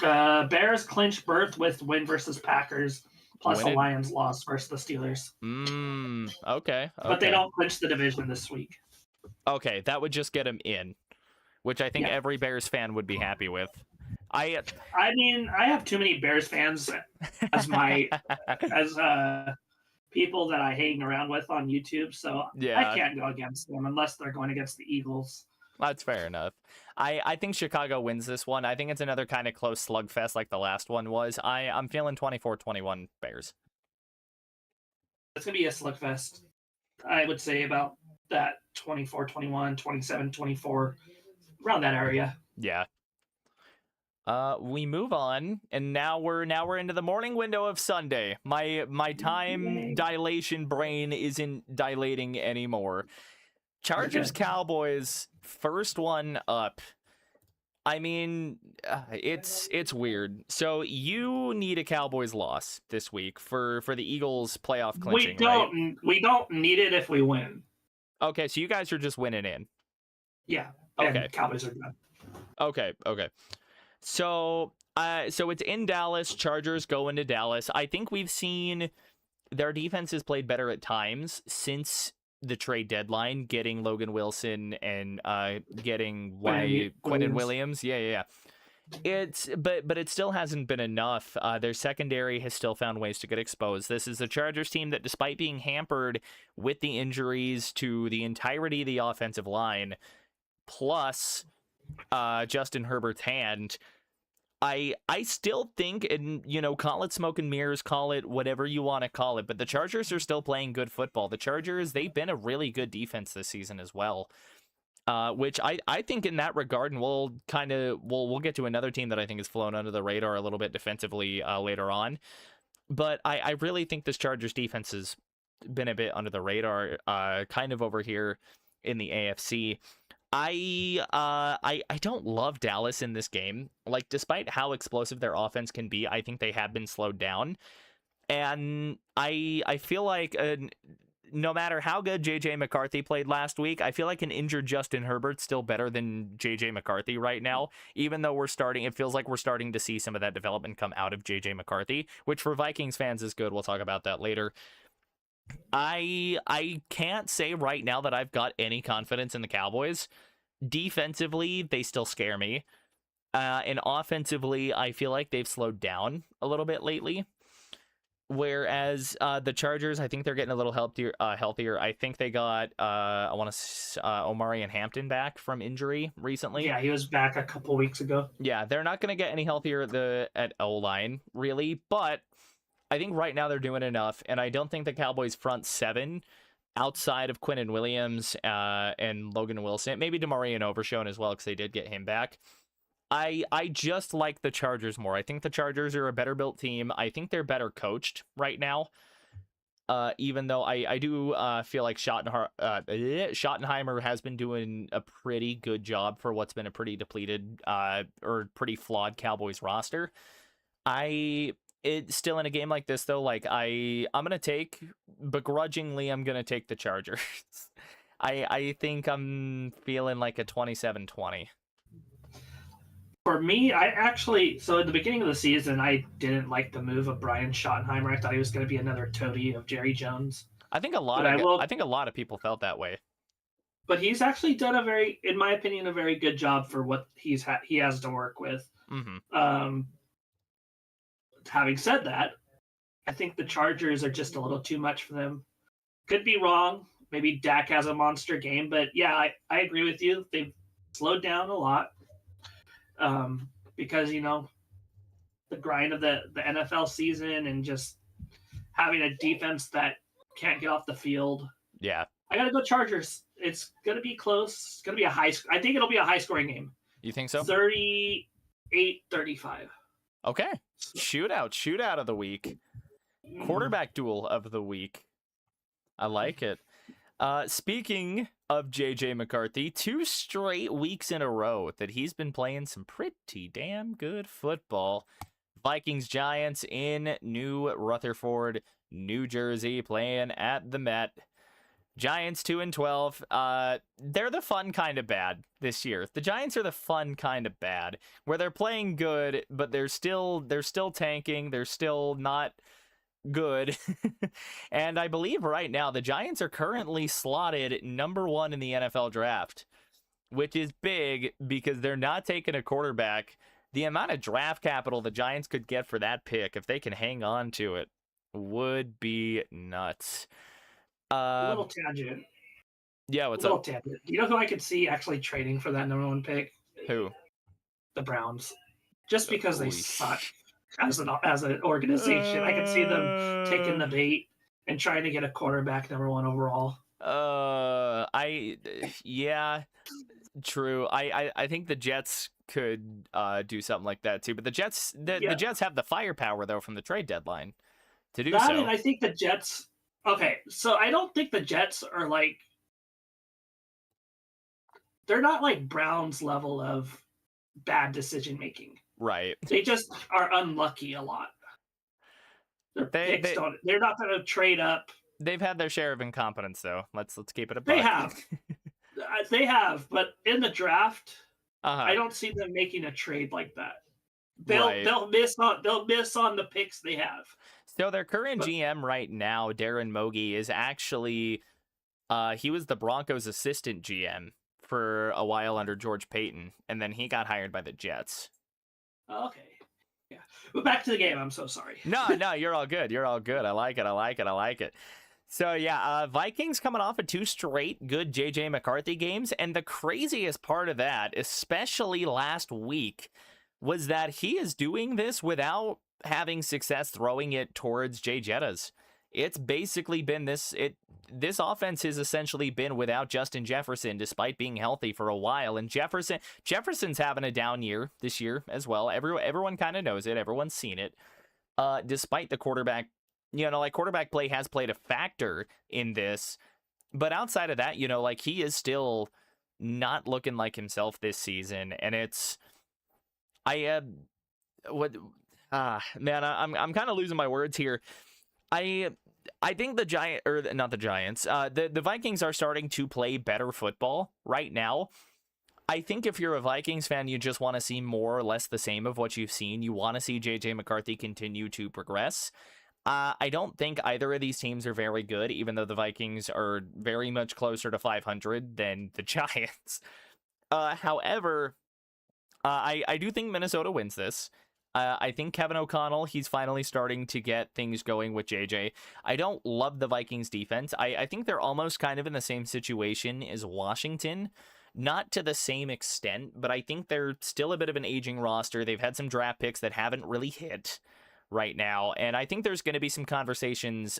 Bears clinch berth with win versus Packers. Plus the Winning. Lions lost versus the Steelers. Okay. But they don't clinch the division this week. Okay, that would just get him in, which I think every Bears fan would be happy with. I mean, I have too many Bears fans as my as people that I hang around with on YouTube, so I can't go against them unless they're going against the Eagles. That's fair enough. I think Chicago wins this one. I think it's another kind of close slugfest like the last one was. I'm feeling 24-21 Bears. It's going to be a slugfest. I would say about that 24-21, 27-24, around that area. Yeah. We move on, and now we're into the morning window of Sunday. My time dilation brain isn't dilating anymore. Chargers Cowboys, first one up. I mean, it's weird. So you need a Cowboys loss this week for the Eagles playoff clinching. We don't need it if we win. Okay, so you guys are just winning in. Yeah. Okay. And Cowboys are done. Okay. So it's in Dallas. Chargers go into Dallas. I think we've seen their defense has played better at times since the trade deadline, getting Logan Wilson and getting Quinnen Williams. Yeah. But it still hasn't been enough. Their secondary has still found ways to get exposed. This is a Chargers team that, despite being hampered with the injuries to the entirety of the offensive line, plus Justin Herbert's hand, I still think, and call it smoke and mirrors, call it whatever you want to call it, but the Chargers are still playing good football. The Chargers, they've been a really good defense this season as well, which I think in that regard, and we'll get to another team that I think has flown under the radar a little bit defensively later on, but I really think this Chargers defense has been a bit under the radar, kind of over here in the AFC. I don't love Dallas in this game. Like, despite how explosive their offense can be, I think they have been slowed down. And I feel like no matter how good J.J. McCarthy played last week, I feel like an injured Justin Herbert's still better than J.J. McCarthy right now, even though it feels like we're starting to see some of that development come out of J.J. McCarthy, which for Vikings fans is good. We'll talk about that later. I can't say right now that I've got any confidence in the Cowboys. Defensively, they still scare me. And offensively, I feel like they've slowed down a little bit lately. Whereas the Chargers, I think they're getting a little healthier. I think they got Omari and Hampton back from injury recently. Yeah, he was back a couple weeks ago. Yeah, they're not going to get any healthier at O-line, really, but I think right now they're doing enough, and I don't think the Cowboys' front seven, outside of Quinnen Williams and Logan Wilson, maybe Demarion Overshown as well, because they did get him back, I just like the Chargers more. I think the Chargers are a better built team. I think they're better coached right now, even though I do feel like Schottenheimer has been doing a pretty good job for what's been a pretty depleted or pretty flawed Cowboys roster. It's still in a game like this, though, like I'm gonna begrudgingly take the Chargers. I think I'm feeling like a 27-20. For me, so at the beginning of the season, I didn't like the move of Brian Schottenheimer. I thought he was going to be another toady of Jerry Jones. I think a lot of people felt that way. But he's actually done in my opinion, a very good job for what he has to work with. Mm-hmm. Having said that, I think the Chargers are just a little too much for them. Could be wrong. Maybe Dak has a monster game, but yeah, I agree with you. They've slowed down a lot because, the grind of the NFL season and just having a defense that can't get off the field. Yeah. I got to go Chargers. It's going to be close. It's going to be I think it'll be a high-scoring game. You think so? 38-35. Okay. Shootout of the week. Quarterback duel of the week. I like it. Speaking of J.J. McCarthy, 2 straight weeks in a row that he's been playing some pretty damn good football. Vikings-Giants in New Rutherford, New Jersey, playing at the Met. Giants 2-12. They're the fun kind of bad this year. The Giants are the fun kind of bad, where they're playing good, but they're still tanking. They're still not good. And I believe right now the Giants are currently slotted number 1 in the NFL draft, which is big because they're not taking a quarterback. The amount of draft capital the Giants could get for that pick, if they can hang on to it, would be nuts. A little tangent. Yeah, what's little up? tangent. Do you know who I could see actually trading for that number 1 pick? Who? The Browns. Just because they Holy suck as an organization. I could see them taking the bait and trying to get a quarterback number 1 overall. Yeah, true. I think the Jets could do something like that too, but the Jets have the firepower though from the trade deadline to do that, so. And I think the Jets. Okay, so I don't think the Jets are like. They're not like Browns level of bad decision making. Right. They just are unlucky a lot. Their picks don't. They're not going to trade up. They've had their share of incompetence, though. Let's keep it a buck. They have. They have, but in the draft, I don't see them making a trade like that. They'll miss on the picks they have. So their current GM right now, Darren Mogi, is actually he was the Broncos' assistant GM for a while under George Payton, and then he got hired by the Jets. Okay. Yeah. But back to the game. I'm so sorry. No, you're all good. You're all good. I like it. So, yeah, Vikings coming off of 2 straight good J.J. McCarthy games, and the craziest part of that, especially last week, was that he is doing this without having success throwing it towards Jay Jettas. It's basically been this offense has essentially been without Justin Jefferson despite being healthy for a while, and Jefferson's having a down year this year as well. Everyone kind of knows it. Everyone's seen it. Despite the quarterback, quarterback play has played a factor in this, but outside of that, he is still not looking like himself this season, and I'm kind of losing my words here. I think the Vikings are starting to play better football right now. I think if you're a Vikings fan, you just want to see more or less the same of what you've seen. You want to see J.J. McCarthy continue to progress. I don't think either of these teams are very good, even though the Vikings are very much closer to 500 than the Giants. However, I do think Minnesota wins this. I think Kevin O'Connell, he's finally starting to get things going with JJ. I don't love the Vikings defense. I think they're almost kind of in the same situation as Washington. Not to the same extent, but I think they're still a bit of an aging roster. They've had some draft picks that haven't really hit right now. And I think there's going to be some conversations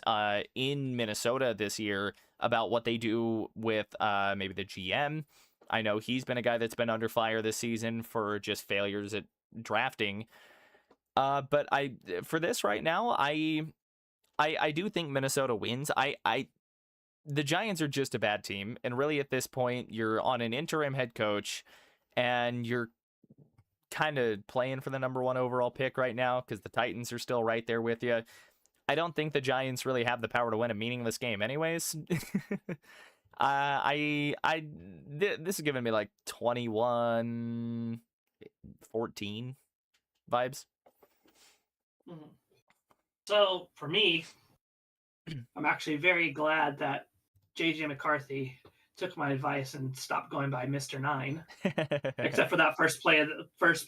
in Minnesota this year about what they do with maybe the GM. I know he's been a guy that's been under fire this season for just failures at drafting. But for this right now, I do think Minnesota wins. The Giants are just a bad team, and really at this point, you're on an interim head coach, and you're kind of playing for the number 1 overall pick right now because the Titans are still right there with you. I don't think the Giants really have the power to win a meaningless game, anyways. This is giving me like 21-14 vibes. So for me, I'm actually very glad that J.J. McCarthy took my advice and stopped going by Mr. 9, except for that first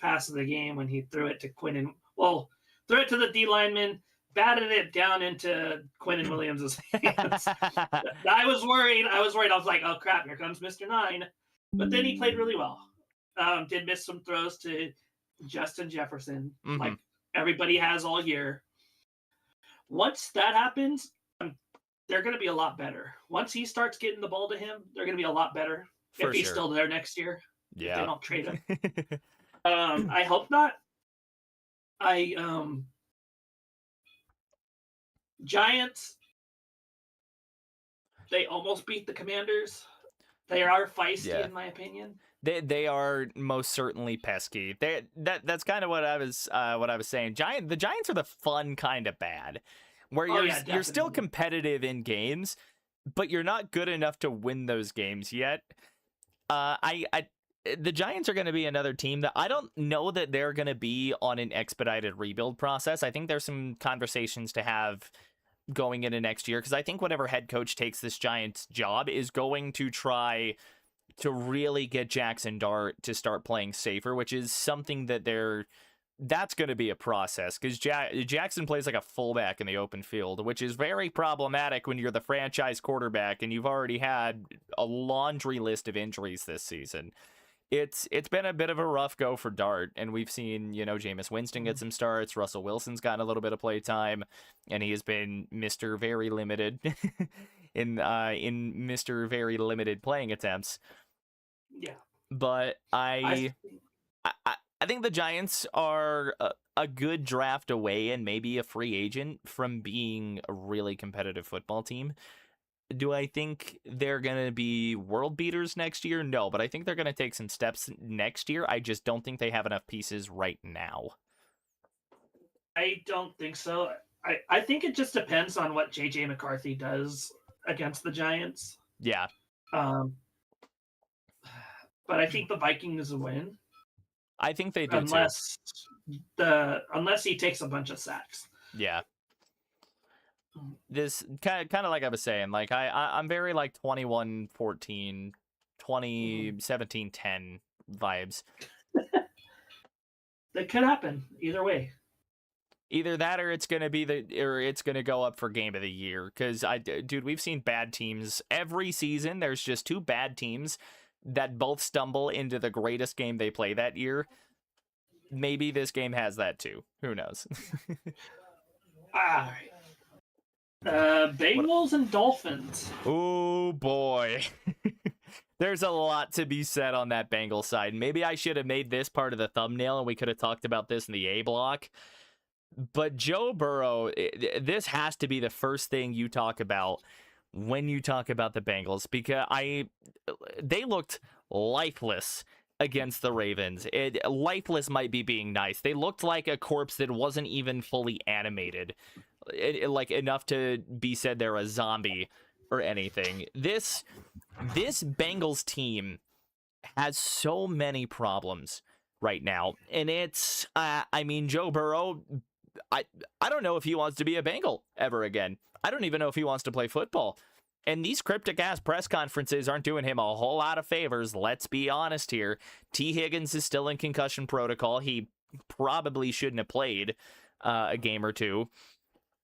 pass of the game when he threw it to threw it to the D lineman, batted it down into Quinnen Williams' hands. I was worried. I was like, oh crap, here comes Mr. 9. But then he played really well. Did miss some throws to Justin Jefferson, like everybody has all year. Once that happens, they're going to be a lot better. Once he starts getting the ball to him, they're going to be a lot better. If he's still there next year. Yeah. If they don't trade him. I hope not. Giants, they almost beat the Commanders. They are feisty, in my opinion. They are most certainly pesky. That's kind of what I was saying. The Giants are the fun kind of bad, where you're still competitive in games, but you're not good enough to win those games yet. the Giants are going to be another team that I don't know that they're going to be on an expedited rebuild process. I think there's some conversations to have going into next year, because I think whatever head coach takes this Giants job is going to try to really get Jackson Dart to start playing safer, which is something that that's going to be a process, because Jackson plays like a fullback in the open field, which is very problematic when you're the franchise quarterback and you've already had a laundry list of injuries this season. It's been a bit of a rough go for Dart, and we've seen, Jameis Winston get some starts. Russell Wilson's gotten a little bit of play time, and he has been Mr. Very Limited in Mr. Very Limited playing attempts. Yeah. But I think the Giants are a good draft away and maybe a free agent from being a really competitive football team. Do I think they're going to be world beaters next year? No, but I think they're going to take some steps next year. I just don't think they have enough pieces right now. I don't think so. I think it just depends on what J.J. McCarthy does against the Giants. Yeah. But I think the Vikings win. I think they do unless he takes a bunch of sacks. Yeah. This kind of like I was saying, like I'm very like 21-14, 20-17-10 vibes. That could happen either way. Either that, or it's gonna go up for game of the year. Because dude, we've seen bad teams every season. There's just two bad teams that both stumble into the greatest game they play that year. Maybe this game has that too. Who knows? All right. Bengals and Dolphins. Oh boy. There's a lot to be said on that Bengals side. Maybe I should have made this part of the thumbnail and we could have talked about this in the A block. But Joe Burrow, this has to be the first thing you talk about when you talk about the Bengals, because they looked lifeless against the Ravens. Lifeless might be being nice. They looked like a corpse that wasn't even fully animated. Like enough to be said they're a zombie or anything. This Bengals team has so many problems right now, and it's Joe Burrow, I don't know if he wants to be a Bengal ever again. I don't even know if he wants to play football. And these cryptic ass press conferences aren't doing him a whole lot of favors. Let's be honest here. T. Higgins is still in concussion protocol. He probably shouldn't have played a game or two.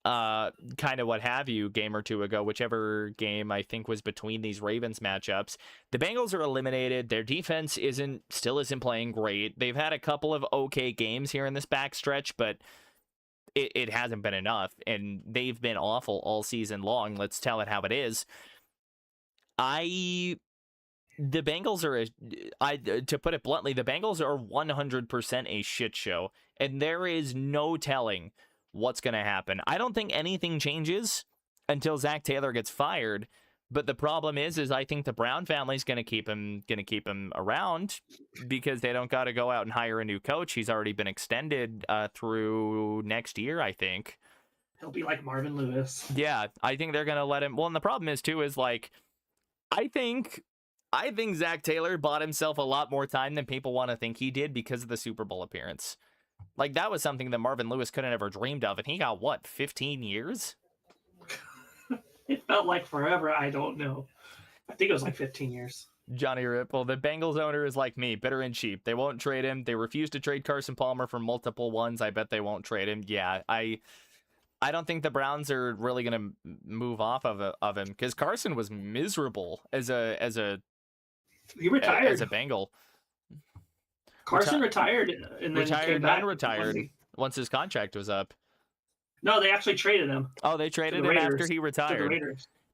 Kind of what have you, game or two ago, whichever game I think was between these Ravens matchups. The Bengals are eliminated. Their defense still isn't playing great. They've had a couple of okay games here in this backstretch, but it hasn't been enough, and they've been awful all season long. Let's tell it how it is. The Bengals are, to put it bluntly, the Bengals are 100% a shit show, and there is no telling what's going to happen. I don't think anything changes until Zach Taylor gets fired. But the problem is I think the Brown family's going to keep him around because they don't got to go out and hire a new coach. He's already been extended through next year, I think. He'll be like Marvin Lewis. Yeah, I think they're going to let him. Well, and the problem is too is like, I think Zach Taylor bought himself a lot more time than people want to think he did because of the Super Bowl appearance. Like that was something that Marvin Lewis could have ever dreamed of, and he got what, 15 years? It felt like forever. I don't know. I think it was like 15 years. Johnny Ripple, the Bengals owner is like me, bitter and cheap. They won't trade him. They refuse to trade Carson Palmer for multiple ones. I bet they won't trade him. Yeah, I don't think the Browns are really going to move off of him because Carson was miserable as a he retired as a Bengal. Carson retired and then retired came back. and retired once his contract was up. No, they actually traded him. Oh, they traded him after he retired.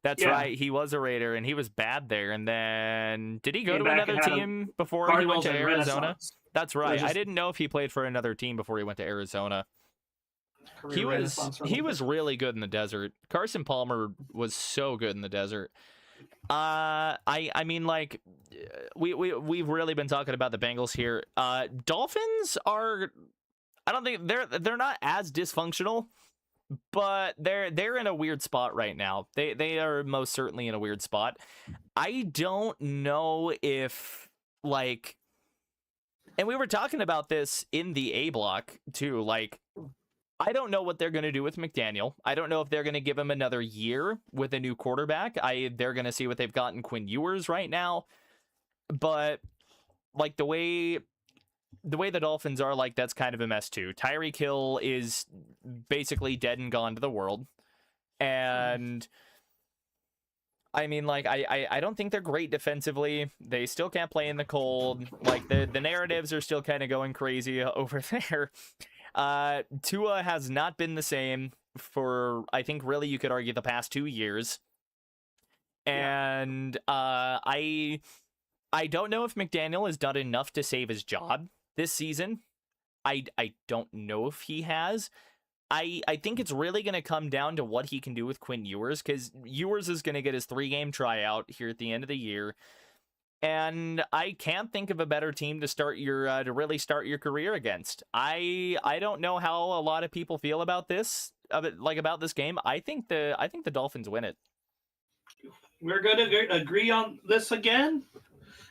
That's Yeah. right. He was a Raider, and he was bad there. And then, did he go Came to back another and had team before Cardinals he went to and Arizona? Renaissance. That's right. just- I didn't know if he played for another team before he went to Arizona. Career He Renaissance for a little was bit. really good in the desert. Carson Palmer was so good in the desert. I mean, like, we've really been talking about the Bengals here. Dolphins are, I don't think they're not as dysfunctional, but they're in a weird spot right now. They are most certainly in a weird spot. I don't know if, like, And we were talking about this in the A block too. Like, I don't know what they're going to do with McDaniel. I don't know if they're going to give him another year with a new quarterback. They're going to see what they've got in Quinn Ewers right now. But like the way the Dolphins are, like, that's kind of a mess too. Tyreek Hill is basically dead and gone to the world. And I mean, like, I don't think they're great defensively. They still can't play in the cold. Like, the narratives are still kind of going crazy over there. Tua has not been the same for, I think, really, you could argue, the past 2 years. And I don't know if McDaniel has done enough to save his job this season. I don't know if he has. I think it's really going to come down to what he can do with Quinn Ewers, because Ewers is going to get his 3-game tryout here at the end of the year. And I can't think of a better team to start your to really start your career against. I don't know how a lot of people feel about this, about this game. I think the Dolphins win it. We're going to agree on this again,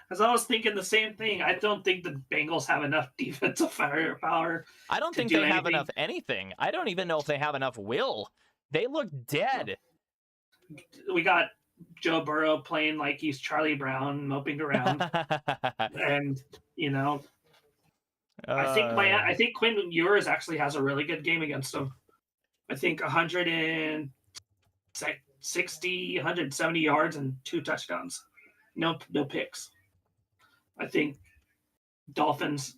because I was thinking the same thing. I don't think the Bengals have enough defensive firepower. I don't think they have enough anything. I don't even know if they have enough will. They look dead. We got Joe Burrow playing like he's Charlie Brown, moping around, and I think Quinn Ewers actually has a really good game against them. I think 160, 170 yards and 2 touchdowns, no picks. I think Dolphins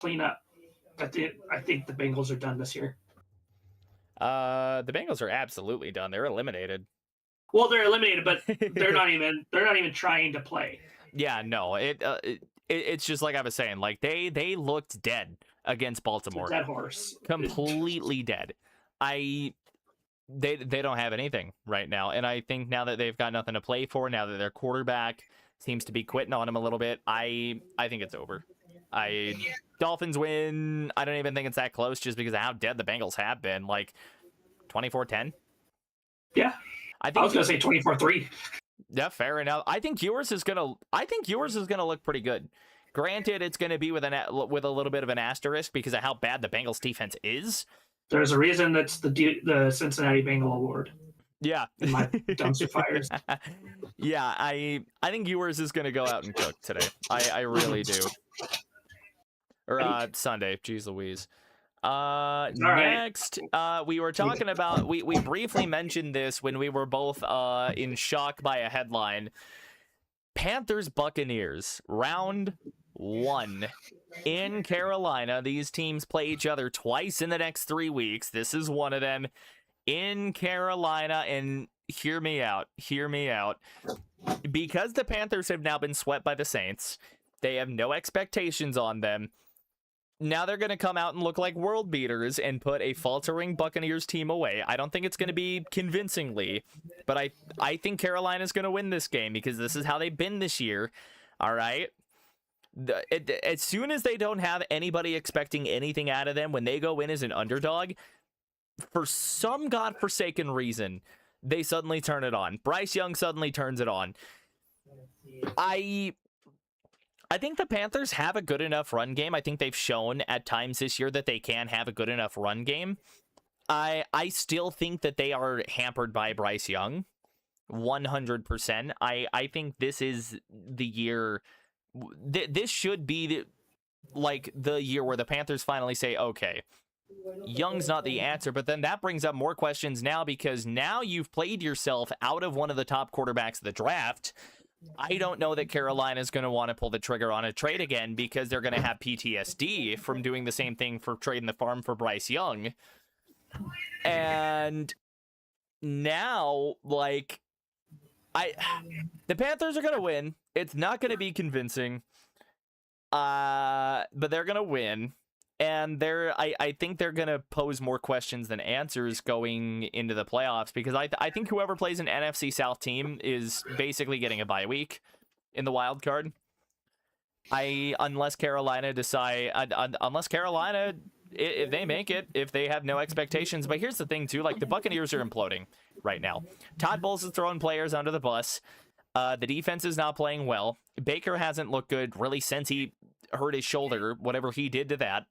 clean up. I think the Bengals are done this year. The Bengals are absolutely done. They're eliminated. Well, they're eliminated, but they're not even trying to play. Yeah, no. It's just like I was saying. Like they looked dead against Baltimore. It's a dead horse. Completely dead. They don't have anything right now, and I think now that they've got nothing to play for, now that their quarterback seems to be quitting on him a little bit, I think it's over. Dolphins win. I don't even think it's that close, just because of how dead the Bengals have been. Like 24-10. Yeah. I was gonna say 24-3. Yeah, fair enough. I think Ewers is gonna look pretty good. Granted, it's gonna be with a little bit of an asterisk because of how bad the Bengals defense is. There's a reason that's the Cincinnati Bengal Award. Yeah. In my dumpster fires. Yeah, I think Ewers is gonna go out and cook today. I really do. Or Sunday. Jeez Louise. Next, we were talking about, we briefly mentioned this when we were both in shock by a headline. Panthers Buccaneers, round 1 in Carolina. These teams play each other twice in the next 3 weeks. This is one of them in Carolina, and hear me out. Because the Panthers have now been swept by the Saints, they have no expectations on them. Now they're going to come out and look like world beaters and put a faltering Buccaneers team away. I don't think it's going to be convincingly, but I think Carolina's going to win this game because this is how they've been this year. All right? As soon as they don't have anybody expecting anything out of them, when they go in as an underdog, for some godforsaken reason, they suddenly turn it on. Bryce Young suddenly turns it on. I think the Panthers have a good enough run game. I think they've shown at times this year that they can have a good enough run game. I still think that they are hampered by Bryce Young, 100%. I think this is the year. This should be the year where the Panthers finally say, okay, Young's not the answer. But then that brings up more questions now, because now you've played yourself out of one of the top quarterbacks of the draft. I don't know that Carolina's going to want to pull the trigger on a trade again, because they're going to have PTSD from doing the same thing for trading the farm for Bryce Young. And now, the Panthers are going to win. It's not going to be convincing, but they're going to win. And I think they're going to pose more questions than answers going into the playoffs, because I think whoever plays an NFC South team is basically getting a bye week in the wild card. Unless Carolina, if they make it, if they have no expectations. But here's the thing too, the Buccaneers are imploding right now. Todd Bowles is throwing players under the bus. The defense is not playing well. Baker hasn't looked good really since he hurt his shoulder, whatever he did to that.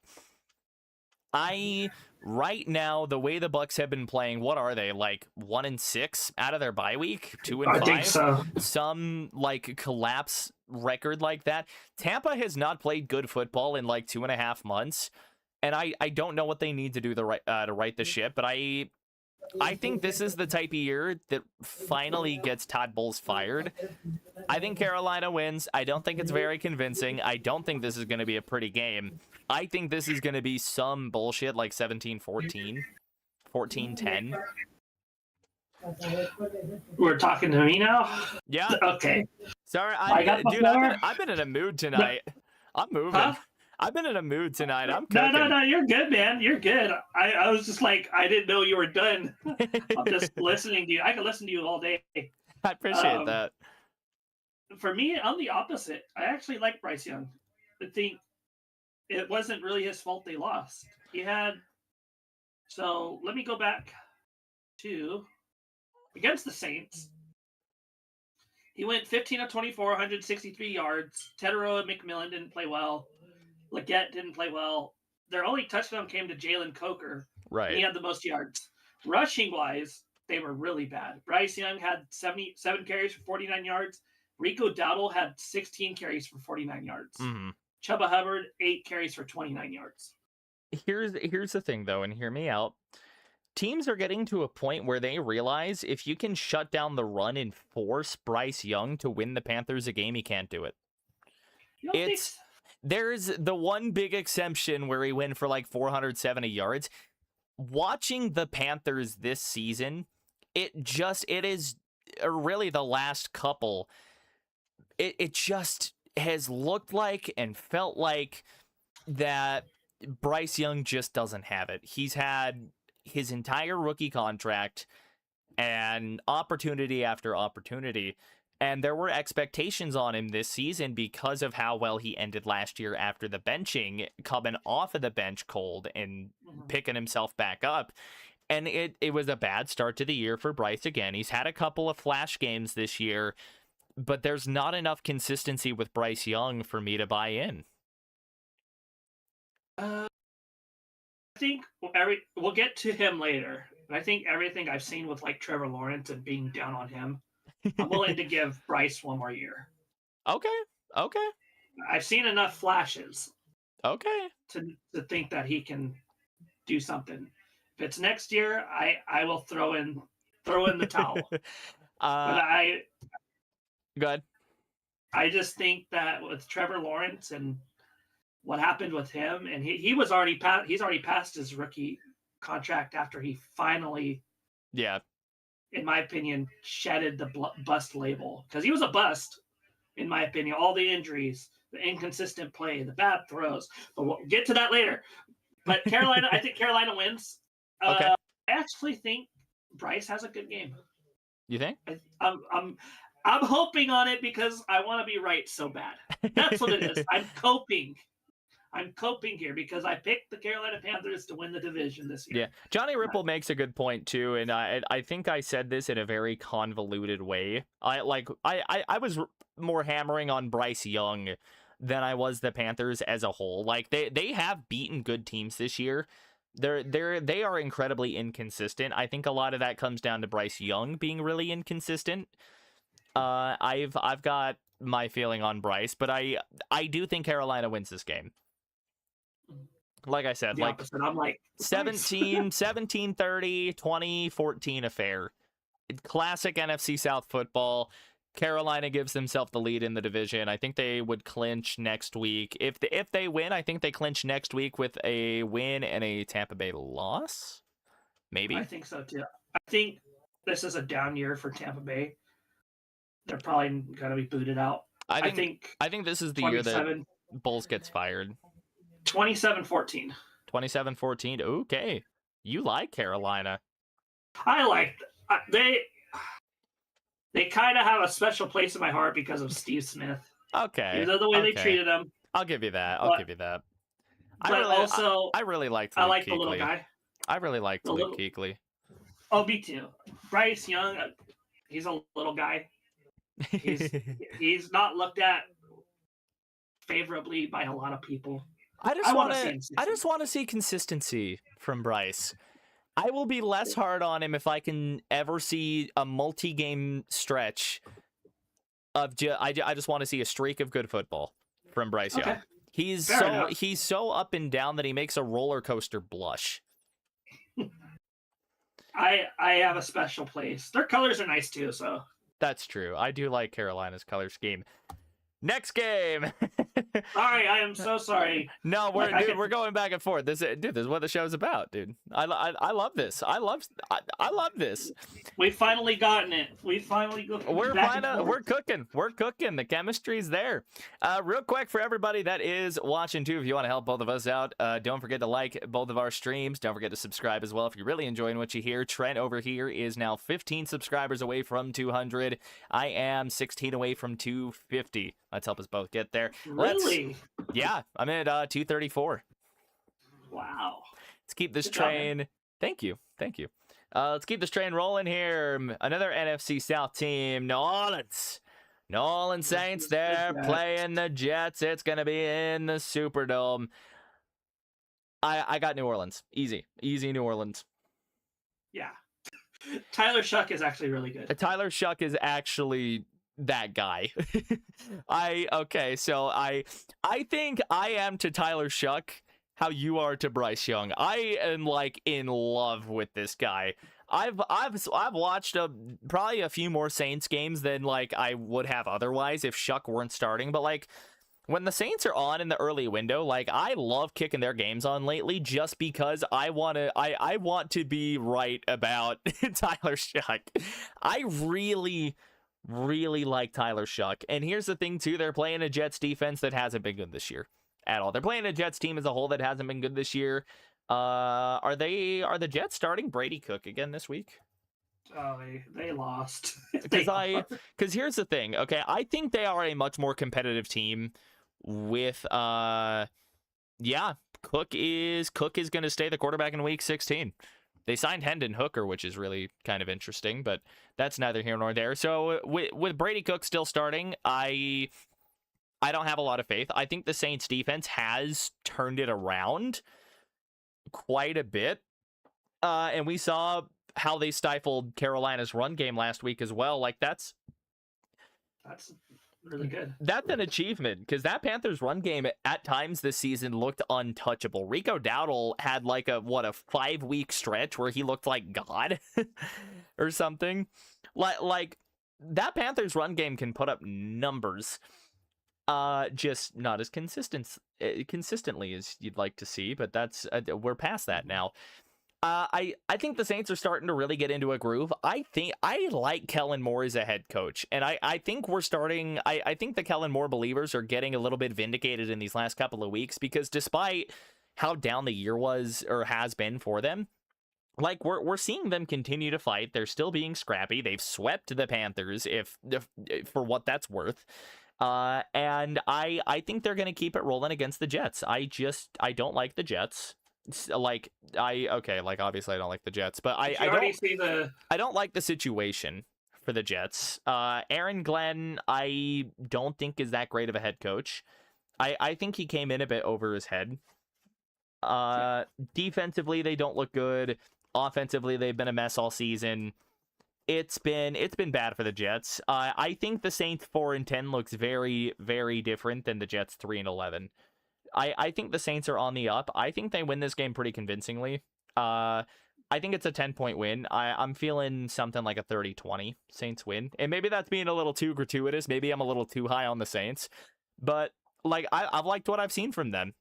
Right now, the way the Bucks have been playing, what are they, like 1-6 out of their bye week? 2-5? I think so. Some like collapse record like that. Tampa has not played good football in like 2.5 months, and I don't know what they need to do to right the ship, but I think this is the type of year that finally gets Todd Bowles fired. I think Carolina wins. I don't think it's very convincing. I don't think this is going to be a pretty game. I think this is going to be some bullshit like 17-14, 14-10. We're talking to me now? Yeah. Okay. Sorry, dude, I've been in a mood tonight. I'm moving. Huh? I've been in a mood tonight. I'm cooking. No, you're good, man. You're good. I was just like, I didn't know you were done. I'm just listening to you. I can listen to you all day. I appreciate that. For me, I'm the opposite. I actually like Bryce Young. I think it wasn't really his fault they lost. So let me go back to against the Saints. He went 15 of 24, 163 yards. Tedero and McMillan didn't play well. Leggett didn't play well. Their only touchdown came to Jalen Coker. Right. He had the most yards. Rushing-wise, they were really bad. Bryce Young had 77 carries for 49 yards. Rico Dowdle had 16 carries for 49 yards. Mm-hmm. Chuba Hubbard, 8 carries for 29 yards. Here's the thing, though, and hear me out. Teams are getting to a point where they realize if you can shut down the run and force Bryce Young to win the Panthers a game, he can't do it. There's the one big exception where he went for like 470 yards. Watching the Panthers this season, it is really the last couple. It just has looked like and felt like that Bryce Young just doesn't have it. He's had his entire rookie contract and opportunity after opportunity. And there were expectations on him this season because of how well he ended last year after the benching, coming off of the bench cold and picking himself back up. And it was a bad start to the year for Bryce again. He's had a couple of flash games this year, but there's not enough consistency with Bryce Young for me to buy in. I think we'll get to him later. But I think everything I've seen with like Trevor Lawrence and being down on him, I'm willing to give Bryce one more year. Okay. I've seen enough flashes. Okay. To think that he can do something. If it's next year, I will throw in the towel. But go ahead. I just think that with Trevor Lawrence and what happened with him, and he's already passed his rookie contract after he finally, in my opinion, shedded the bust label, because he was a bust, in my opinion. All the injuries, the inconsistent play, the bad throws, but we'll get to that later. But Carolina, I think Carolina wins. Okay. I actually think Bryce has a good game. You think? I'm hoping on it because I want to be right so bad. That's what it is. I'm coping here because I picked the Carolina Panthers to win the division this year. Yeah, Johnny Ripple makes a good point too, and I think I said this in a very convoluted way. I was more hammering on Bryce Young than I was the Panthers as a whole. Like they have beaten good teams this year. They are incredibly inconsistent. I think a lot of that comes down to Bryce Young being really inconsistent. I've got my feeling on Bryce, but I do think Carolina wins this game. Like I said, like I'm like 17-30, 20-14 affair. Classic NFC South football. Carolina gives themselves the lead in the division. I think they would clinch next week. If they win, I think they clinch next week with a win and a Tampa Bay loss. Maybe. I think so too. I think this is a down year for Tampa Bay. They're probably going to be booted out. I think this is the year that Bulls gets fired. 27-14. 27-14. Okay. You like Carolina. I like they kind of have a special place in my heart because of Steve Smith. Okay. The way they treated him. I'll give you that. I really liked Luke I like Kuechly. the little guy. I really liked Luke Kuechly. Oh, me too. Bryce Young, he's a little guy. He's not looked at favorably by a lot of people. I want to see him I just want to see consistency from Bryce. I will be less hard on him if I can ever see a multi-game stretch of I just want to see a streak of good football from Bryce Young. He's so up and down that he makes a roller coaster blush. I have a special place. Their colors are nice too, so. That's true. I do like Carolina's color scheme. Next game. Sorry, I am so sorry. No, we're going back and forth. This is what the show's about, dude. I love this. I love this. We've finally gotten it. We're cooking. We're cooking. The chemistry's there. Real quick for everybody that is watching too, if you want to help both of us out, don't forget to like both of our streams. Don't forget to subscribe as well if you're really enjoying what you hear. Trent over here is now 15 subscribers away from 200. I am 16 away from 250. Let's help us both get there. Really? Yeah, I'm at 234. Wow. Let's keep this train. Thank you. Let's keep this train rolling here. Another NFC South team, New Orleans. New Orleans Saints, they're playing the Jets. It's going to be in the Superdome. I got New Orleans. Easy New Orleans. Yeah. Tyler Shuck is actually really good. Tyler Shuck is actually that guy. I think I am to Tyler Shuck how you are to Bryce Young. I am like in love with this guy. I've watched probably a few more Saints games than like I would have otherwise if Shuck weren't starting, but like when the Saints are on in the early window, like I love kicking their games on lately just because I want to be right about Tyler Shuck. I really like Tyler Shuck. And here's the thing too, they're playing a Jets defense that hasn't been good this year at all. They're playing a Jets team as a whole that hasn't been good this year. Are the Jets starting Brady Cook again this week? Oh, they lost. Because here's the thing, okay, I think they are a much more competitive team with Cook is going to stay the quarterback in week 16. They signed Hendon Hooker, which is really kind of interesting, but that's neither here nor there. So with Brady Cook still starting, I don't have a lot of faith. I think the Saints defense has turned it around quite a bit. And we saw how they stifled Carolina's run game last week as well. Like that's really good. That's an achievement because that Panthers run game at times this season looked untouchable. Rico Dowdle had like a 5-week stretch where he looked like God or something. Like that Panthers run game can put up numbers, just not as consistently as you'd like to see. But that's we're past that now. I think the Saints are starting to really get into a groove. I think I like Kellen Moore as a head coach, and I think we're starting. I think the Kellen Moore believers are getting a little bit vindicated in these last couple of weeks because despite how down the year was or has been for them, like we're seeing them continue to fight. They're still being scrappy. They've swept the Panthers, if for what that's worth. And I think they're going to keep it rolling against the Jets. I don't like the Jets. Obviously I don't like the Jets, but I don't like the situation for the Jets. Aaron Glenn, I don't think is that great of a head coach. I think he came in a bit over his head. Defensively, they don't look good. Offensively, they've been a mess all season. It's been bad for the Jets. I think the Saints 4-10 looks very, very different than the Jets 3-11. I think the Saints are on the up. I think they win this game pretty convincingly. I think it's a 10-point win. I'm feeling something like a 30-20 Saints win. And maybe that's being a little too gratuitous. Maybe I'm a little too high on the Saints. But like I've liked what I've seen from them.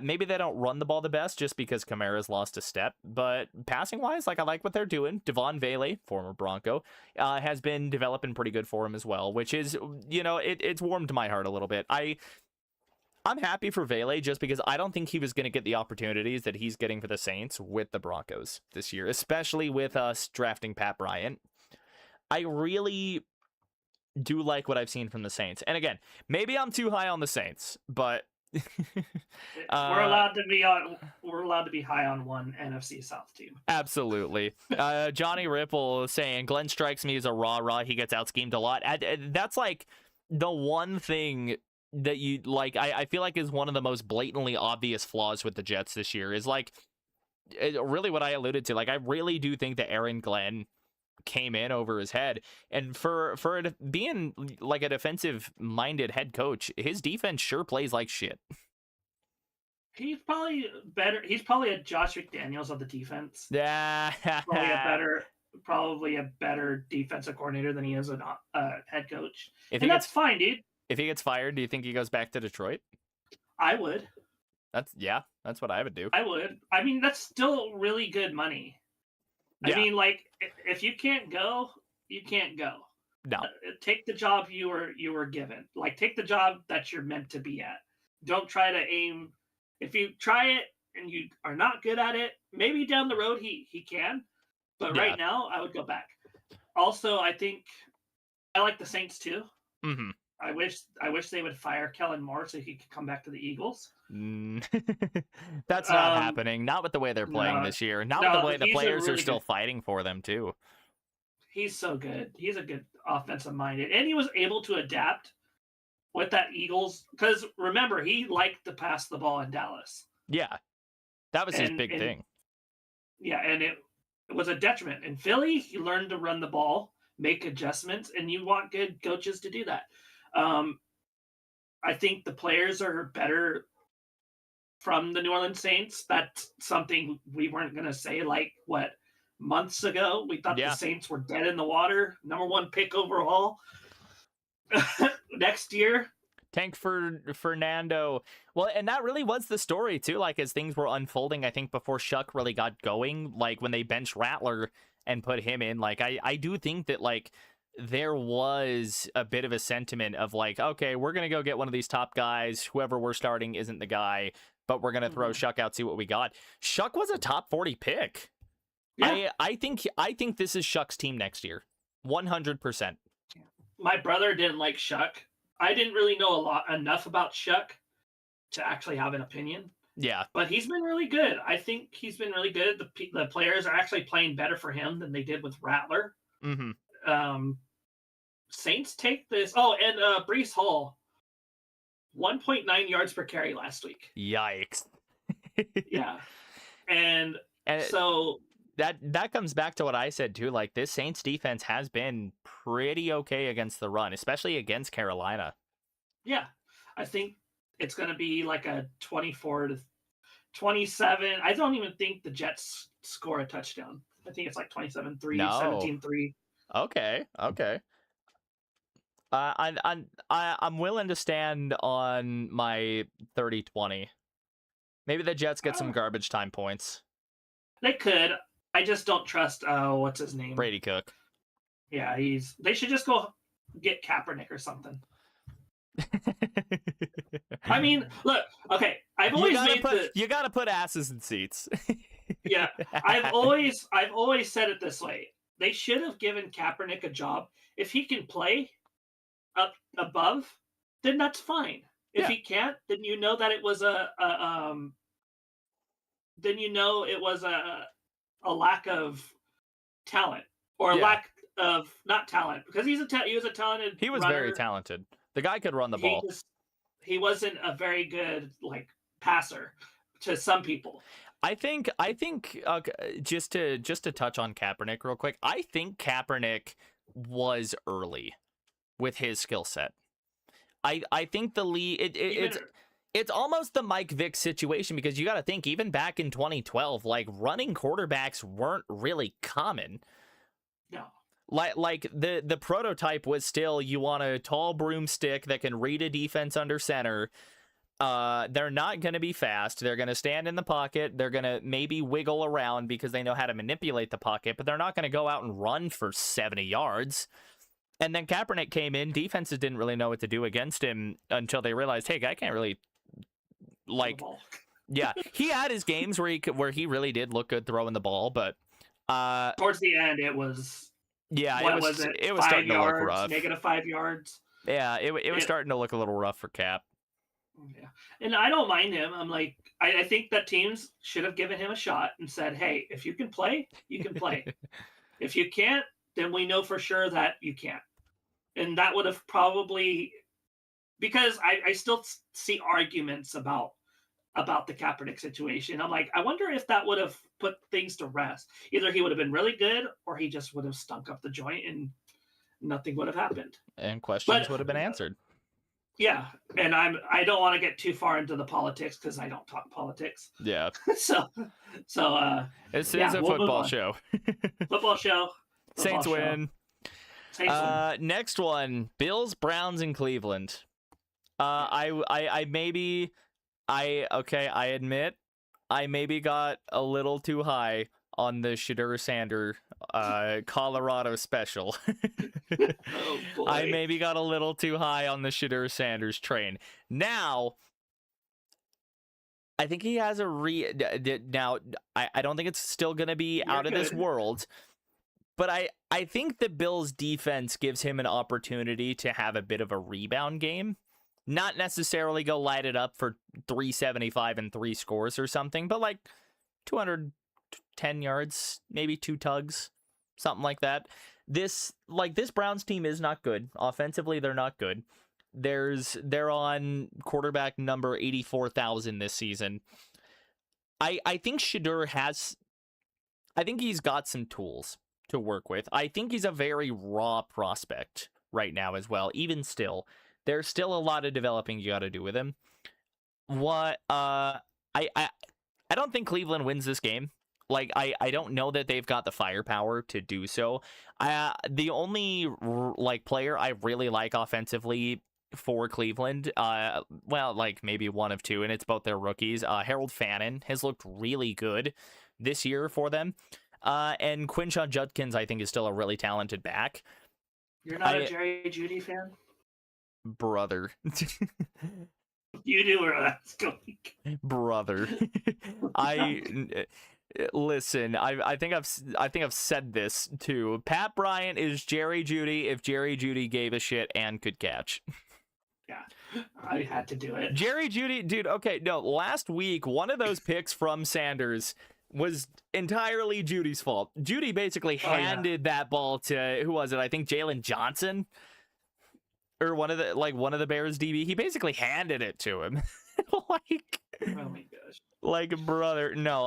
Maybe they don't run the ball the best just because Kamara's lost a step. But passing-wise, like I like what they're doing. Devon Vele, former Bronco, has been developing pretty good for him as well, which is, it's warmed my heart a little bit. I'm happy for Vele just because I don't think he was going to get the opportunities that he's getting for the Saints with the Broncos this year, especially with us drafting Pat Bryant. I really do like what I've seen from the Saints. And again, maybe I'm too high on the Saints, but We're allowed to be on. We're allowed to be high on one NFC South team. Absolutely. Johnny Ripple saying Glenn strikes me as a rah-rah. He gets out schemed a lot. That's like the one thing that you like. I feel like is one of the most blatantly obvious flaws with the Jets this year. Is like really what I alluded to. Like I really do think that Aaron Glenn came in over his head, and for being like a defensive minded head coach, his defense sure plays like shit. He's probably better. He's probably a Josh McDaniels of the defense. Yeah, probably a better defensive coordinator than he is a head coach. And that's fine, dude. If he gets fired, do you think he goes back to Detroit? I would. That's what I would do. I would. I mean, that's still really good money. Yeah. I mean, like, if you can't go, you can't go. No. Take the job you were given. Like, take the job that you're meant to be at. Don't try to aim. If you try it and you are not good at it, maybe down the road he can. But right now, I would go back. Also, I think I like the Saints too. Mm-hmm. I wish they would fire Kellen Moore so he could come back to the Eagles. That's not happening. Not with the way they're playing this year. Not with the way the players are still fighting for them too. He's so good. He's a good offensive minded, and he was able to adapt with that Eagles. Because remember, he liked to pass the ball in Dallas. Yeah, that was his big thing. Yeah, and it was a detriment. In Philly, he learned to run the ball, make adjustments, and you want good coaches to do that. I think the players are better from the New Orleans Saints. That's something we weren't going to say months ago. We thought the Saints were dead in the water. #1 pick overall next year. Tank for Fernando. Well, and that really was the story too. Like as things were unfolding, I think before Shuck really got going, like when they benched Rattler and put him in, like I do think that like there was a bit of a sentiment of like, okay, we're going to go get one of these top guys. Whoever we're starting isn't the guy, but we're going to throw Shuck out, see what we got. Shuck was a top 40 pick. Yeah. I think this is Shuck's team next year. 100%. My brother didn't like Shuck. I didn't really know enough about Shuck to actually have an opinion. Yeah. But he's been really good. I think he's been really good. The players are actually playing better for him than they did with Rattler. Mm-hmm. Saints take this. Oh, and Breece Hall, 1.9 yards per carry last week. Yikes. Yeah. And so that comes back to what I said too. Like this Saints defense has been pretty okay against the run, especially against Carolina. Yeah. I think it's going to be like a 24-27. I don't even think the Jets score a touchdown. I think it's like 27-3, 17-3. Okay. I'm willing to stand on my 30-20. Maybe the Jets get some garbage time points. They could. I just don't trust. What's his name? Brady Cook. Yeah, they should just go get Kaepernick or something. I mean, look. Okay, you gotta put asses in seats. Yeah, I've always said it this way. They should have given Kaepernick a job. If he can play up above, then that's fine. If he can't, then you know that it was a lack of talent or a lack of not talent because he was a talented. He was runner. Very talented. The guy could run the ball. He wasn't a very good passer to some people. I think just to touch on Kaepernick real quick. I think Kaepernick was early with his skill set. I think the league it's almost the Mike Vick situation because you got to think even back in 2012, like running quarterbacks weren't really common. No. Like the prototype was still you want a tall broomstick that can read a defense under center. They're not going to be fast. They're going to stand in the pocket. They're going to maybe wiggle around because they know how to manipulate the pocket, but they're not going to go out and run for 70 yards. And then Kaepernick came in. Defenses didn't really know what to do against him until they realized, hey, I can't really yeah, he had his games where he really did look good throwing the ball, but towards the end it was it was starting to look rough. -5 yards. Yeah, it was starting to look a little rough for Cap. Yeah, and I don't mind him. I'm like, I think that teams should have given him a shot and said, "Hey, if you can play, you can play. If you can't, then we know for sure that you can't." And that would have probably, because I still see arguments about the Kaepernick situation. I'm like, I wonder if that would have put things to rest. Either he would have been really good, or he just would have stunk up the joint, and nothing would have happened. And questions But would have been answered. yeah, and I don't want to get too far into the politics because I don't talk politics. Yeah. so This yeah, is a we'll move football on. show. Football show. Saints win. Saints win. Next one, Bills, Browns in Cleveland. I admit I maybe got a little too high on the Shadur Sander Colorado special. Oh, boy. I maybe got a little too high on the Shadur Sanders train. Now, I think he has a now I don't think it's still going to be out of this world, but I think the Bills defense gives him an opportunity to have a bit of a rebound game. Not necessarily go light it up for 375 and 3 scores or something, but like 210 yards, maybe 2 tugs, something like that. This Browns team is not good. Offensively, they're not good. They're on quarterback number 84,000 this season. I think Shadur I think he's got some tools to work with. I think he's a very raw prospect right now as well. Even still, there's still a lot of developing you got to do with him. I don't think Cleveland wins this game. Like, I don't know that they've got the firepower to do so. The only player I really like offensively for Cleveland, maybe one of two, and it's both their rookies. Harold Fannin has looked really good this year for them. And Quinshon Judkins, I think, is still a really talented back. You're not a Jerry Jeudy fan? Brother. You knew where that's going. Brother. Listen, I think I've said this too. Pat Bryant is Jerry Jeudy if Jerry Jeudy gave a shit and could catch. Yeah, I had to do it. Jerry Jeudy, dude, okay, no, last week, one of those picks from Sanders was entirely Judy's fault. Jeudy basically handed that ball to, who was it? I think Jalen Johnson? Or one of the Bears DB. He basically handed it to him. Oh my gosh. Like, brother, no,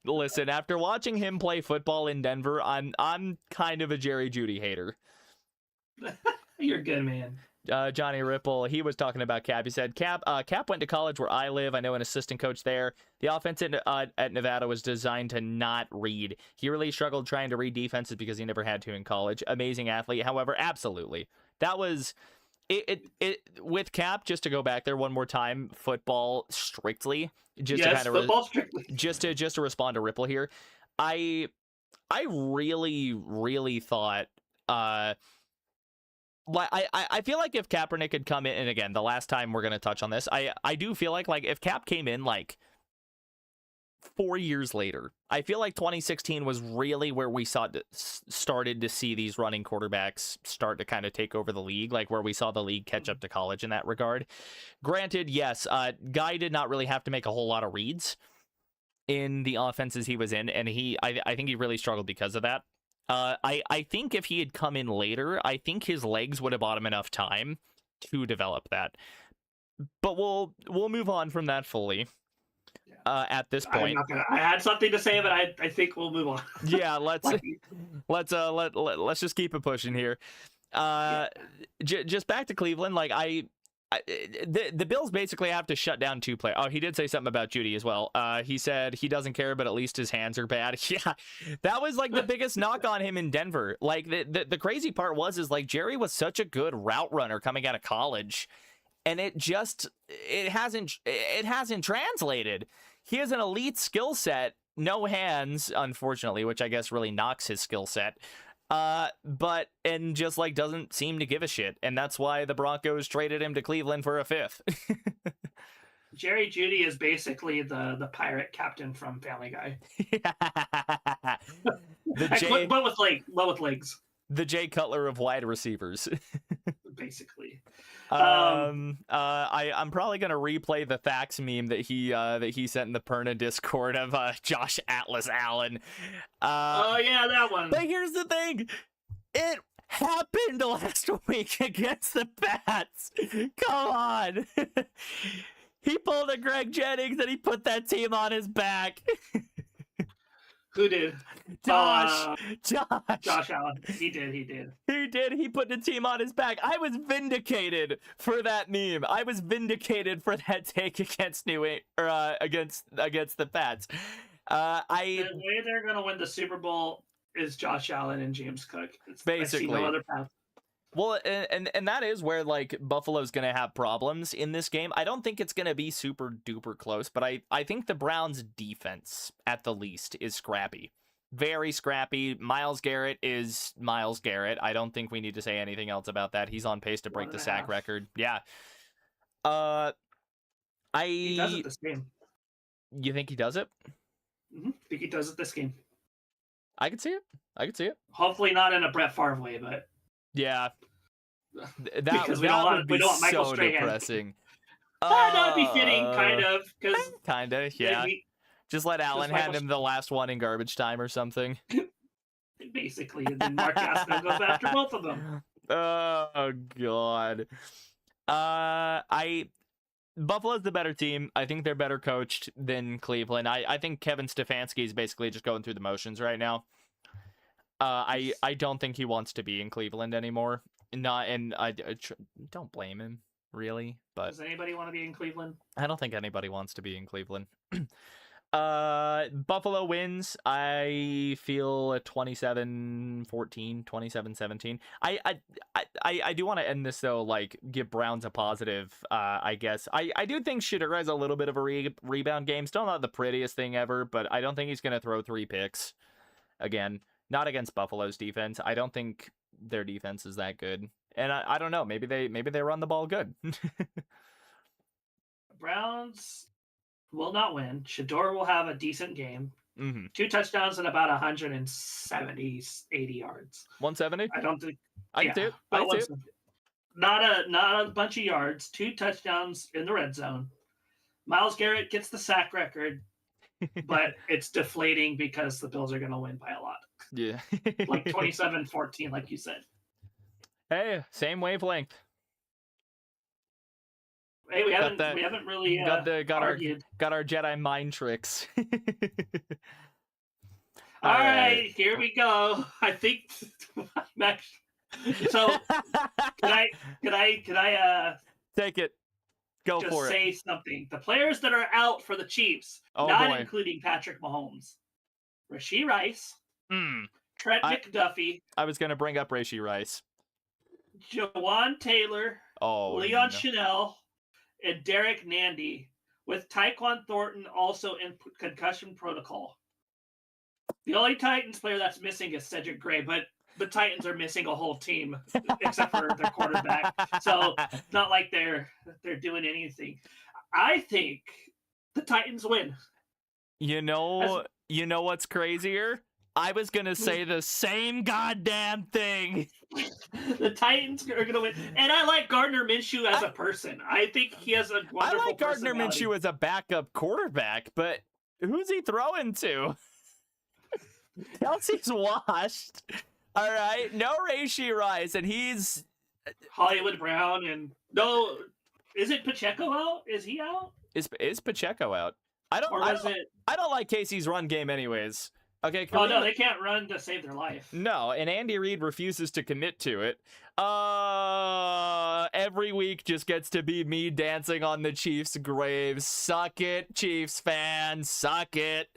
listen, after watching him play football in Denver, I'm kind of a Jerry Jeudy hater. You're good, man. Johnny Ripple, he was talking about Cap. He said, Cap went to college where I live. I know an assistant coach there. The offense at Nevada was designed to not read. He really struggled trying to read defenses because he never had to in college. Amazing athlete. However, absolutely. That was it with Cap, just to go back there one more time, football strictly. Just to respond to Ripple here. I really, really thought I feel like if Kaepernick had come in, and again, the last time we're gonna touch on this, I do feel like if Cap came in 4 years later, I feel like 2016 was really where we started to see these running quarterbacks start to kind of take over the league, like where we saw the league catch up to college in that regard. Granted, yes, Guy did not really have to make a whole lot of reads in the offenses he was in, and I think he really struggled because of that. I think if he had come in later, I think his legs would have bought him enough time to develop that. But we'll move on from that fully. At this point, I had something to say, but I think we'll move on. Yeah, let's just keep it pushing here. Just back to Cleveland, the Bills basically have to shut down 2 players. Oh, he did say something about Jeudy as well. He said he doesn't care, but at least his hands are bad. Yeah, that was the biggest knock on him in Denver. The crazy part was Jerry was such a good route runner coming out of college, and it hasn't translated. He has an elite skill set, no hands, unfortunately, which I guess really knocks his skill set. And just doesn't seem to give a shit, and that's why the Broncos traded him to Cleveland for a 5th. Jerry Jeudy is basically the pirate captain from Family Guy. But with legs. The Jay Cutler of wide receivers. Basically. I'm probably gonna replay the facts meme that he sent in the Perna Discord of Josh Atlas Allen. Oh yeah, that one. But here's the thing, it happened last week against the Pats. Come on. He pulled a Greg Jennings and he put that team on his back. Who did? Josh. Josh Allen. He did. He put the team on his back. I was vindicated for that meme. I was vindicated for that take against against the Pats. The way they're gonna win the Super Bowl is Josh Allen and James Cook. Basically, I see no other path. Well, and that is where like Buffalo's gonna have problems in this game. I don't think it's gonna be super duper close, but I think the Browns' defense at the least is scrappy, very scrappy. Miles Garrett is Miles Garrett. I don't think we need to say anything else about that. He's on pace to break the sack record. Yeah. He does it this game. You think he does it? I think he does it this game. I could see it. Hopefully not in a Brett Favre way, but yeah. That would be so depressing. That'd be fitting, kind of. Yeah. Just let Allen hand him the last one in garbage time or something. Basically, and then Mark Aston goes after both of them. Oh God. Buffalo's the better team. I think they're better coached than Cleveland. I think Kevin Stefanski is basically just going through the motions right now. I don't think he wants to be in Cleveland anymore. I don't blame him, really. But does anybody want to be in Cleveland? I don't think anybody wants to be in Cleveland. Buffalo wins. I feel a 27-14, 27-17. I do want to end this though, like give Browns a positive. I guess I do think Shedeur has a little bit of a rebound game. Still not the prettiest thing ever, but I don't think he's gonna throw 3 picks again. Not against Buffalo's defense. I don't think their defense is that good. And I don't know. Maybe they run the ball good. Browns will not win. Shedeur will have a decent game. Mm-hmm. 2 touchdowns and about 170, 80 yards. 170? I don't think. I can do it. Not a bunch of yards. 2 touchdowns in the red zone. Myles Garrett gets the sack record, but it's deflating because the Bills are going to win by a lot. Yeah. Like 27-14, like you said. Hey, same wavelength. Hey, we haven't really argued. Got our Jedi mind tricks. All right, here we go. I think so. Could I take it? Go just for it. Say something. The players that are out for the Chiefs, not including Patrick Mahomes, Rashee Rice, Trent McDuffie. I was going to bring up Rashee Rice. Jawan Taylor, Leon Chanel, and Derek Nandy, with Tyquan Thornton also in concussion protocol. The only Titans player that's missing is Cedric Gray, but the Titans are missing a whole team except for their quarterback. So it's not like they're doing anything. I think the Titans win. You know what's crazier? I was going to say the same goddamn thing. The Titans are going to win. And I like Gardner Minshew as a person. I think he has a wonderful I like Gardner Minshew as a backup quarterback, but who's he throwing to? Kelsey's washed. All right. No Rashee Rice, and he's... Hollywood Brown, and... No, isn't Pacheco out? Is he out? Is Pacheco out? I don't like Casey's run game anyways. Okay. No, they can't run to save their life. No, and Andy Reid refuses to commit to it. Every week just gets to be me dancing on the Chiefs' grave. Suck it, Chiefs fans. Suck it.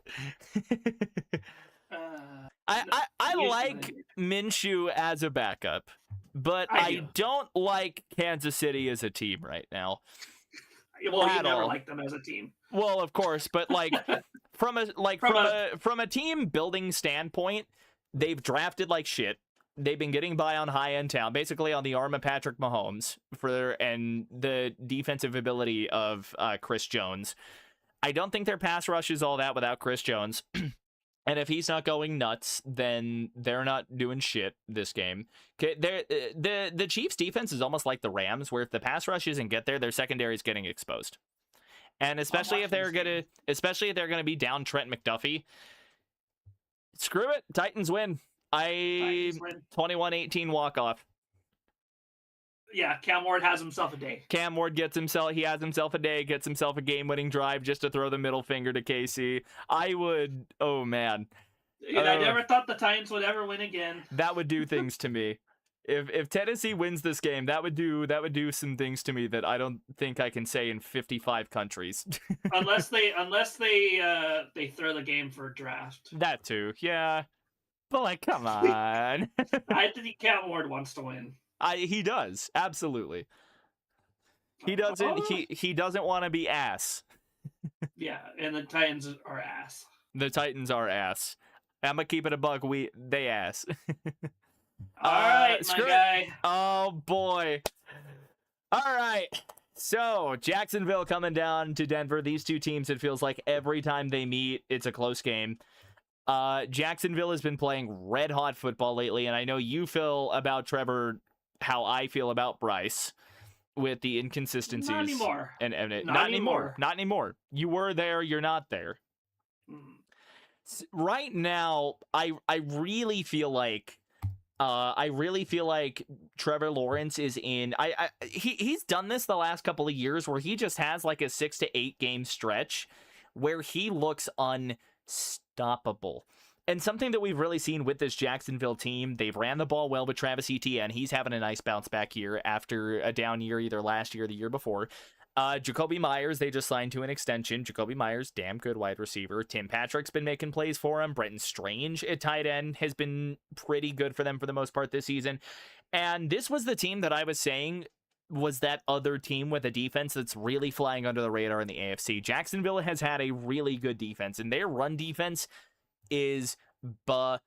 I like Minshew as a backup, but I don't like Kansas City as a team right now. Well, you never liked them as a team. Well, of course, but like from a team building standpoint, they've drafted like shit. They've been getting by on high-end talent, basically on the arm of Patrick Mahomes and the defensive ability of Chris Jones. I don't think their pass rush is all that without Chris Jones. And if he's not going nuts, then they're not doing shit this game. The Chiefs' defense is almost like the Rams, where if the pass rush doesn't get there, their secondary is getting exposed. And especially if they're gonna be down Trent McDuffie, screw it, Titans win. 21-18 walk off. Yeah, Cam Ward has himself a day. Cam Ward gets himself a day, gets himself a game-winning drive just to throw the middle finger to KC. Oh man. Dude, I never thought the Titans would ever win again. That would do things to me. If Tennessee wins this game, that would do some things to me that I don't think I can say in 55 countries. unless they throw the game for a draft. That too, yeah. But like, come on. I think Cam Ward wants to win. He does, absolutely. He doesn't. He doesn't want to be ass. Yeah, and the Titans are ass. The Titans are ass. I'm gonna keep it a buck. They ass. All right, my guy. Oh boy. All right. So Jacksonville coming down to Denver. These two teams, it feels like every time they meet, it's a close game. Jacksonville has been playing red hot football lately, and I know you feel about Trevor how I feel about Bryce with the inconsistencies. Not anymore. Not anymore. You were there. You're not there. Right now, I really feel like Trevor Lawrence is in. He's done this the last couple of years where he just has like a 6 to 8 game stretch where he looks unstoppable. And something that we've really seen with this Jacksonville team, they've ran the ball well with Travis Etienne. He's having a nice bounce back year after a down year either last year or the year before. Jacoby Myers, they just signed to an extension. Jacoby Myers, damn good wide receiver. Tim Patrick's been making plays for him. Brenton Strange at tight end has been pretty good for them for the most part this season. And this was the team that I was saying was that other team with a defense that's really flying under the radar in the AFC. Jacksonville has had a really good defense, and their run defense is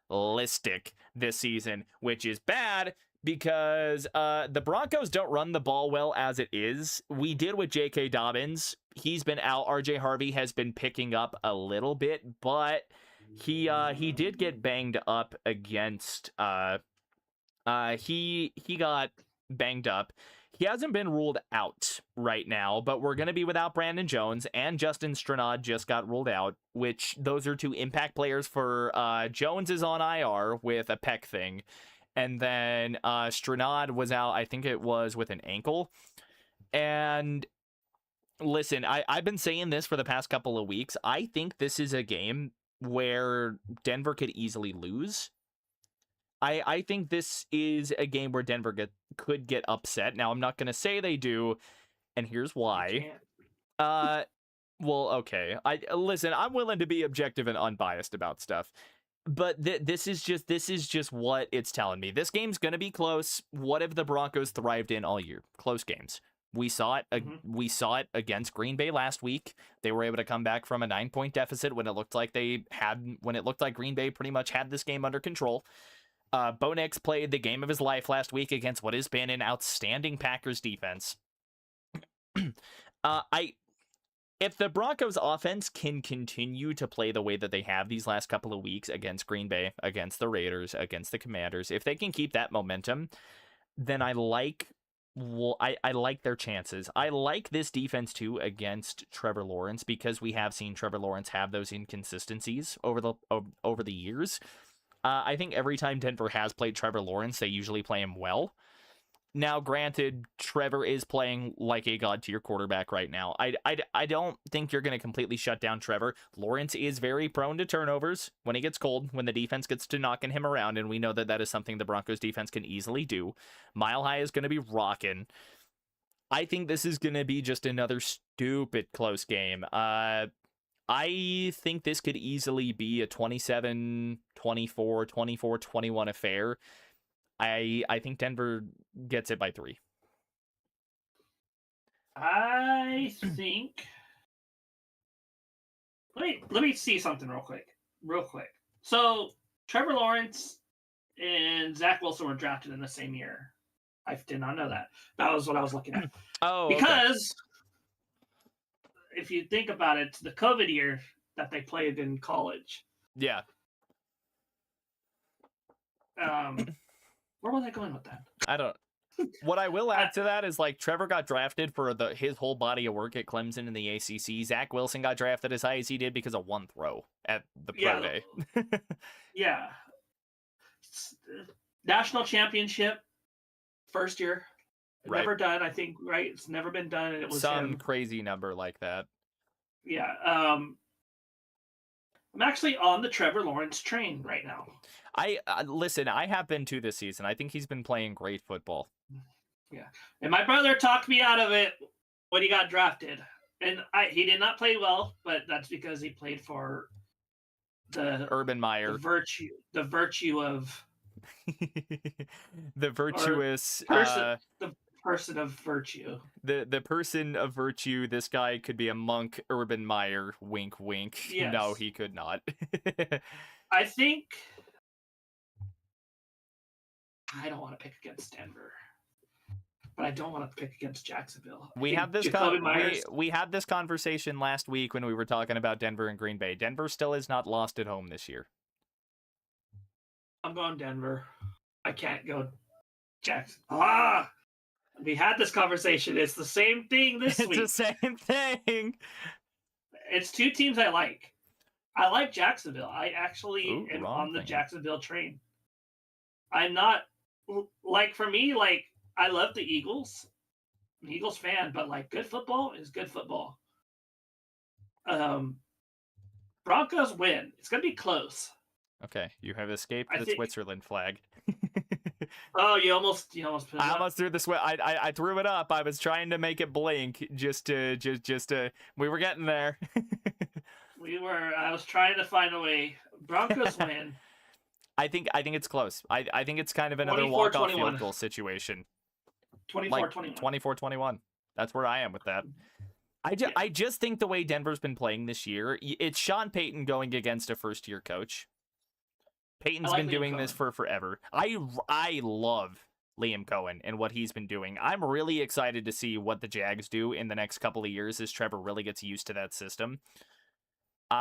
ballistic this season, which is bad because the Broncos don't run the ball well as it is. We did with J.K. Dobbins. He's been out. R.J. Harvey has been picking up a little bit, but he did get banged up against he got banged up. He hasn't been ruled out right now, but we're going to be without Brandon Jones, and Justin Stranad just got ruled out, which those are two impact players for Jones is on IR with a pec thing. And then Stranad was out, I think it was with an ankle. And listen, I've been saying this for the past couple of weeks. I think this is a game where Denver could easily lose. I think this is a game where Denver could get upset. Now, I'm not going to say they do, and here's why. Well, okay. Listen, I'm willing to be objective and unbiased about stuff. But this is just what it's telling me. This game's going to be close. What have the Broncos thrived in all year? Close games. We saw it. We saw it against Green Bay last week. They were able to come back from a 9-point deficit when it looked like Green Bay pretty much had this game under control. Bo Nix played the game of his life last week against what has been an outstanding Packers defense. If the Broncos offense can continue to play the way that they have these last couple of weeks against Green Bay, against the Raiders, against the Commanders, if they can keep that momentum, then I like their chances. I like this defense too against Trevor Lawrence because we have seen Trevor Lawrence have those inconsistencies over the years. I think every time Denver has played Trevor Lawrence, they usually play him well. Now, granted, Trevor is playing like a god-tier quarterback right now. I don't think you're going to completely shut down Trevor. Lawrence is very prone to turnovers when he gets cold, when the defense gets to knocking him around, and we know that is something the Broncos defense can easily do. Mile High is going to be rocking. I think this is going to be just another stupid close game. I think this could easily be a 27-24, 24-21 affair. I think Denver gets it by 3. I think. Let me see something real quick. So Trevor Lawrence and Zach Wilson were drafted in the same year. I did not know that. That was what I was looking at. Oh, because if you think about it, it's the COVID year that they played in college. Yeah. Where was I going with that? I don't. What I will add to that is like Trevor got drafted for his whole body of work at Clemson in the ACC. Zach Wilson got drafted as high as he did because of one throw at the pro day. Yeah. National championship, first year. Right. Never done, I think, right? It's never been done. And it was some crazy number like that. Yeah. I'm actually on the Trevor Lawrence train right now. Listen, I have been too this season. I think he's been playing great football. Yeah. And my brother talked me out of it when he got drafted. And he did not play well, but that's because he played for the Urban Meyer. The virtue of the virtuous person, the person of virtue. The person of virtue. This guy could be a monk. Urban Meyer. Wink, wink. Yes. No, he could not. I think I don't want to pick against Denver, but I don't want to pick against Jacksonville. We had this we had this conversation last week when we were talking about Denver and Green Bay. Denver still is not lost at home this year. I'm going Denver. I can't go Jackson. We had this conversation. It's the same thing this week. It's the same thing. It's two teams I like. I like Jacksonville. I actually am on the Jacksonville train. I'm not, like, for me, like, I love the Eagles. I'm an Eagles fan, but, like, good football is good football. Broncos win. It's going to be close. Okay, you have escaped the Switzerland flag. Oh, you almost put it up. I almost threw the I threw it up. I was trying to make it blink just to we were getting there. I was trying to find a way. Broncos win. I think it's close. I think it's kind of another walk-off field goal situation. 24-21. 24-21. That's where I am with that. I just think the way Denver's been playing this year, it's Sean Payton going against a first-year coach. Peyton's been doing this for forever. I love Liam Cohen and what he's been doing. I'm really excited to see what the Jags do in the next couple of years as Trevor really gets used to that system. It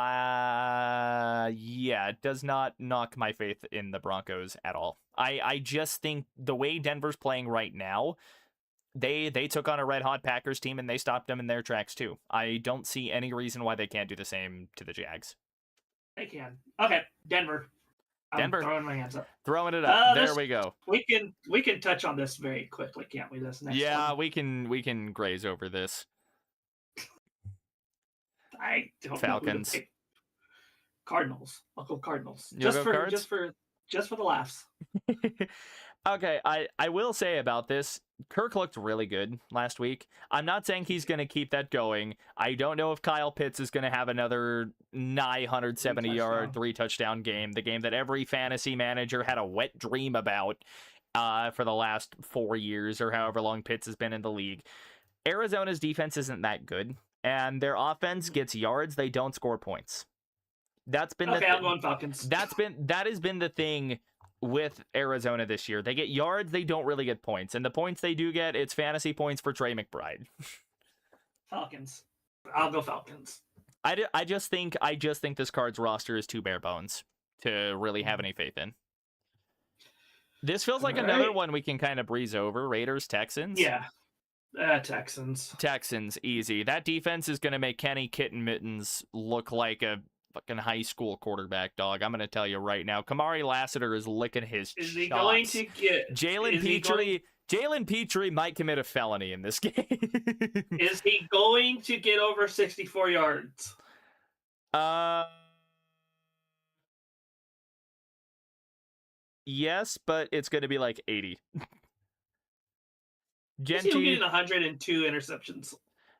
does not knock my faith in the Broncos at all. I just think the way Denver's playing right now, they took on a red-hot Packers team and they stopped them in their tracks too. I don't see any reason why they can't do the same to the Jags. They can. Okay, Denver. Denver. I'm throwing my hands up. Throwing it up. There we go. We can touch on this very quickly, can't we? This next one. we can graze over this. I don't Falcons. know. Cardinals. I'll go Cardinals. Just for the laughs. Okay, I will say about this, Kirk looked really good last week. I'm not saying he's going to keep that going. I don't know if Kyle Pitts is going to have another 970-yard, 3-touchdown game, the game that every fantasy manager had a wet dream about for the last 4 years or however long Pitts has been in the league. Arizona's defense isn't that good, and their offense gets yards. They don't score points. That's been I'm going Falcons. That has been the thing with Arizona this year. They get yards, they don't really get points. And the points they do get, it's fantasy points for Trey McBride. Falcons. I'll go Falcons. I just think this Cards roster is too bare bones to really have any faith in. This feels like another one we can kind of breeze over. Raiders, Texans. Yeah. Texans. Texans, easy. That defense is going to make Kenny Kitten Mittens look like a fucking high school quarterback, dog. I'm going to tell you right now. Kamari Lassiter is licking his chops. Is he going to get... Jalen Petrie might commit a felony in this game. Is he going to get over 64 yards? Yes, but it's going to be like 80. Is he getting 102 interceptions?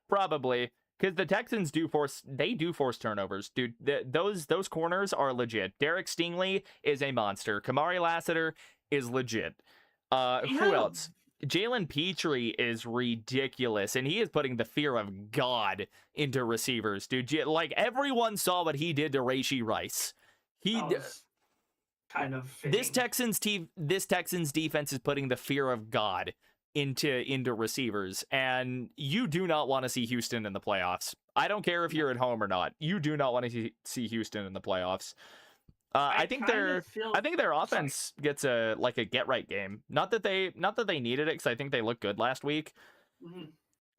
Probably. Because the Texans do force turnovers, dude. Those corners are legit. Derek Stingley is a monster. Kamari Lassiter is legit. Who else? Jalen Petrie is ridiculous, and he is putting the fear of God into receivers, dude. Like, everyone saw what he did to Rashee Rice. Kind of fitting. This Texans defense is putting the fear of God into receivers, and you do not want to see Houston in the playoffs. I don't care if you're at home or not. You do not want to see Houston in the playoffs. I think their offense gets a get right game. Not that they needed it, because I think they looked good last week. Mm-hmm.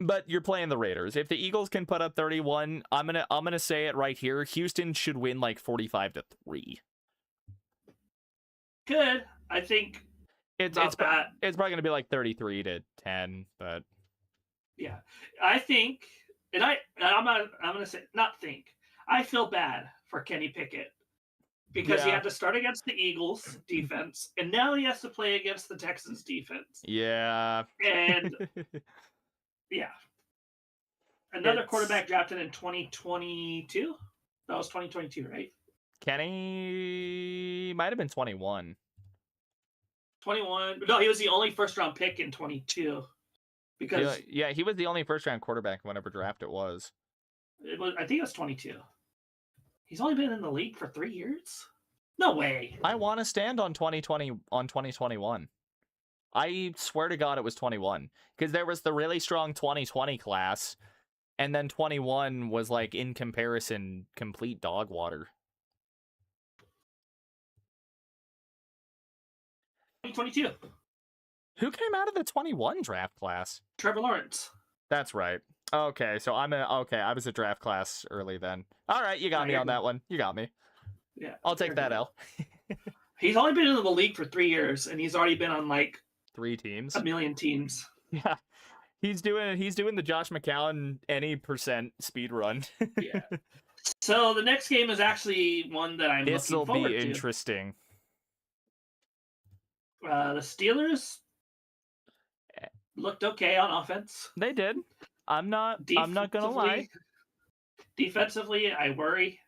But you're playing the Raiders. If the Eagles can put up 31, I'm gonna say it right here. Houston should win like 45-3. Good. I think it's probably gonna be like 33-10, but yeah, I think, and I'm gonna say not think. I feel bad for Kenny Pickett because he had to start against the Eagles defense, and now he has to play against the Texans defense. Yeah, and yeah, another quarterback drafted in 2022. That was 2022, right? Kenny might have been 21. 21. No, he was the only first round pick in 22. Because he was the only first round quarterback whenever draft it was. I think it was 22. He's only been in the league for 3 years? No way. I want to stand on 2021. I swear to God it was 21, because there was the really strong 2020 class, and then 21 was like, in comparison, complete dog water. 2022. Who came out of the 21 draft class? Trevor Lawrence. That's right. Okay, so I was a draft class early then. All right, you got me on that one. You got me. Yeah. I'll take that L. He's only been in the league for 3 years, and he's already been on like 3 teams. A million teams. Yeah. He's doing the Josh McCown any percent speed run. Yeah. So the next game is actually one that I'm looking forward to. This will be interesting. The Steelers looked okay on offense. They did. I'm not gonna lie. Defensively, I worry.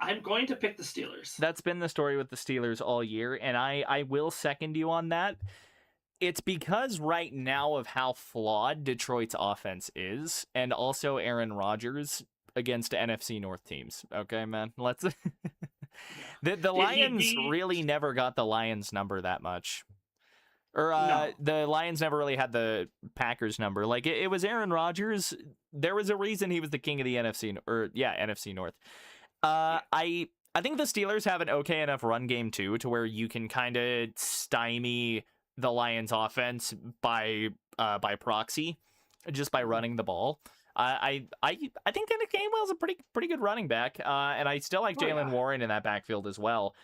I'm going to pick the Steelers. That's been the story with the Steelers all year, and I will second you on that. It's because right now of how flawed Detroit's offense is, and also Aaron Rodgers against NFC North teams. Okay, man? Let's... The Lions really never got the Lions number that much. Or No. The Lions never really had the Packers number. Like, it was Aaron Rodgers. There was a reason he was the king of the NFC North. I think the Steelers have an okay enough run game too, to where you can kind of stymie the Lions offense by proxy, just by running the ball. I think Kenneth Gainwell's a pretty good running back, and I still like Jalen Warren in that backfield as well.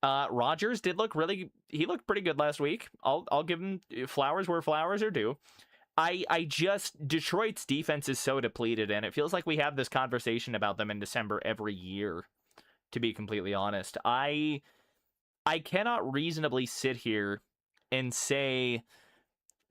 Rodgers did look he looked pretty good last week. I'll give him flowers where flowers are due. Detroit's defense is so depleted, and it feels like we have this conversation about them in December every year, to be completely honest. I cannot reasonably sit here and say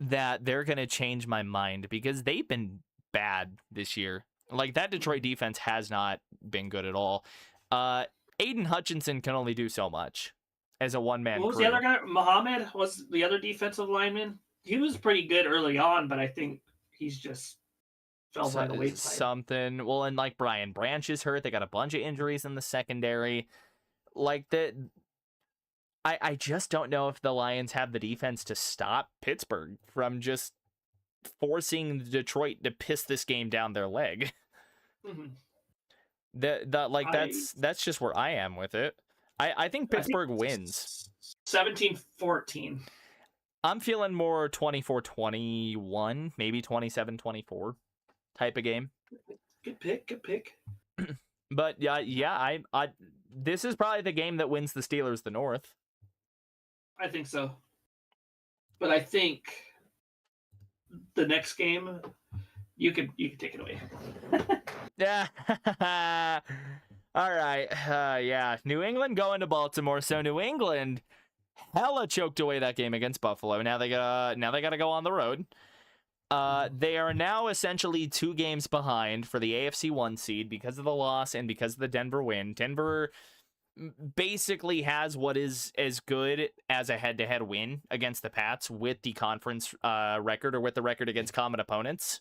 that they're going to change my mind, because they've been bad this year. Like, that Detroit defense has not been good at all. Aiden Hutchinson can only do so much as a one-man What was crew. the other guy? Muhammad was the other defensive lineman. He was pretty good early on, but I think he's just fell by the wayside. Something. Well, and like Brian Branch is hurt. They got a bunch of injuries in the secondary. Like, I just don't know if the Lions have the defense to stop Pittsburgh from just forcing Detroit to piss this game down their leg. Mm-hmm. That's just where I am with it. I think Pittsburgh wins 17-14. I'm feeling more 24-21, maybe 27-24 type of game. Good pick. But I this is probably the game that wins the Steelers the North. I think so. But I think the next game, you could take it away. Yeah. All right. Yeah. New England going to Baltimore. So New England hella choked away that game against Buffalo. Now they got to go on the road. They are now essentially 2 games behind for the AFC 1 seed because of the loss and because of the Denver win. Denver basically has what is as good as a head-to-head win against the Pats with the conference record, or with the record against common opponents.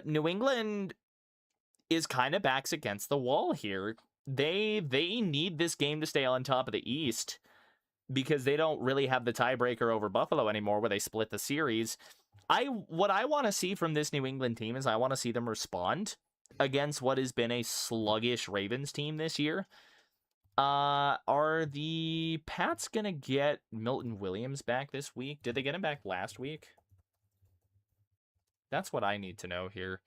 New England is kind of backs against the wall here. They need this game to stay on top of the East, because they don't really have the tiebreaker over Buffalo anymore, where they split the series. What I want to see from this New England team is I want to see them respond. against what has been a sluggish Ravens team this year. Are the Pats gonna get Milton Williams back this week? Did they get him back last week? That's what I need to know here.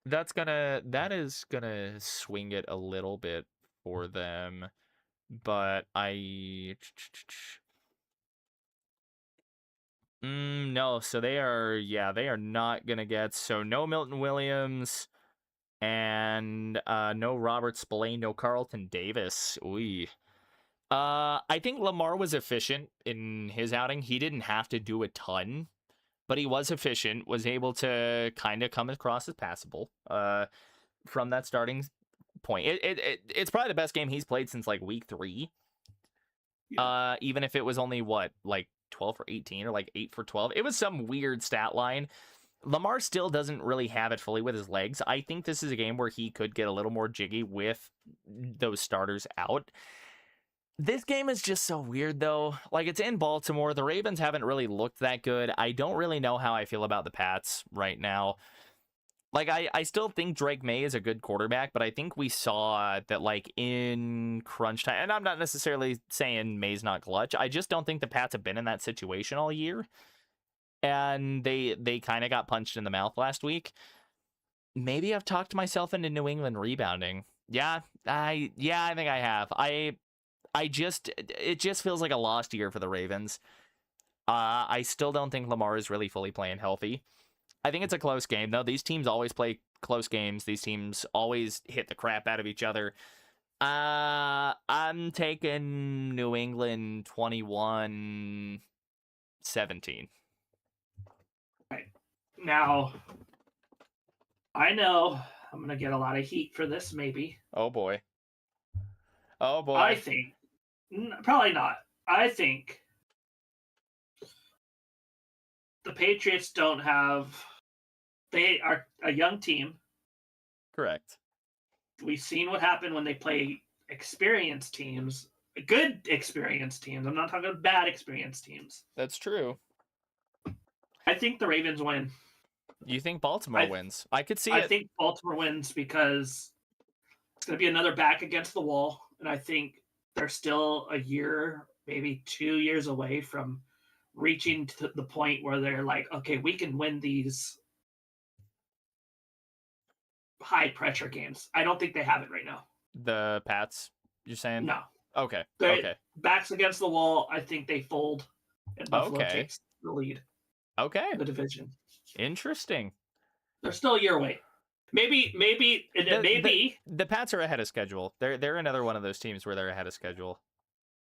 That is gonna swing it a little bit for them, but no, so they are not gonna get, so no Milton Williams and no Robert Spillane, no Carlton Davis. Ooh. I think Lamar was efficient in his outing. He didn't have to do a ton, but he was efficient, was able to kind of come across as passable from that starting point. It's probably the best game he's played since like week 3. Yeah. Even if it was only like 12 for 18 or like 8 for 12. It was some weird stat line. Lamar still doesn't really have it fully with his legs. I think this is a game where he could get a little more jiggy with those starters out. This game is just so weird, though. Like, it's in Baltimore. The Ravens haven't really looked that good. I don't really know how I feel about the Pats right now. Like, I still think Drake May is a good quarterback, but I think we saw that, like, in crunch time, and I'm not necessarily saying May's not clutch. I just don't think the Pats have been in that situation all year. And they kind of got punched in the mouth last week. Maybe I've talked myself into New England rebounding. Yeah, I think I have. It just feels like a lost year for the Ravens. I still don't think Lamar is really fully playing healthy. I think it's a close game, though. These teams always play close games. These teams always hit the crap out of each other. I'm taking New England 21-17. Right. Now, I know I'm going to get a lot of heat for this, maybe. Oh, boy. Oh, boy. I think. Probably not. I think the Patriots don't have... They are a young team. Correct. We've seen what happened when they play experienced teams. Good experienced teams. I'm not talking about bad experienced teams. That's true. I think the Ravens win. You think Baltimore wins? I could see it. I think Baltimore wins because it's going to be another back against the wall. And I think they're still a year, maybe 2 years away from reaching to the point where they're like, okay, we can win these high pressure games. I don't think they have it right now. The Pats, you're saying? No. Okay. Okay. Backs against the wall. I think they fold, and Buffalo takes the lead. Okay. The division. Interesting. They're still a year away. Maybe the Pats are ahead of schedule. They're another one of those teams where they're ahead of schedule.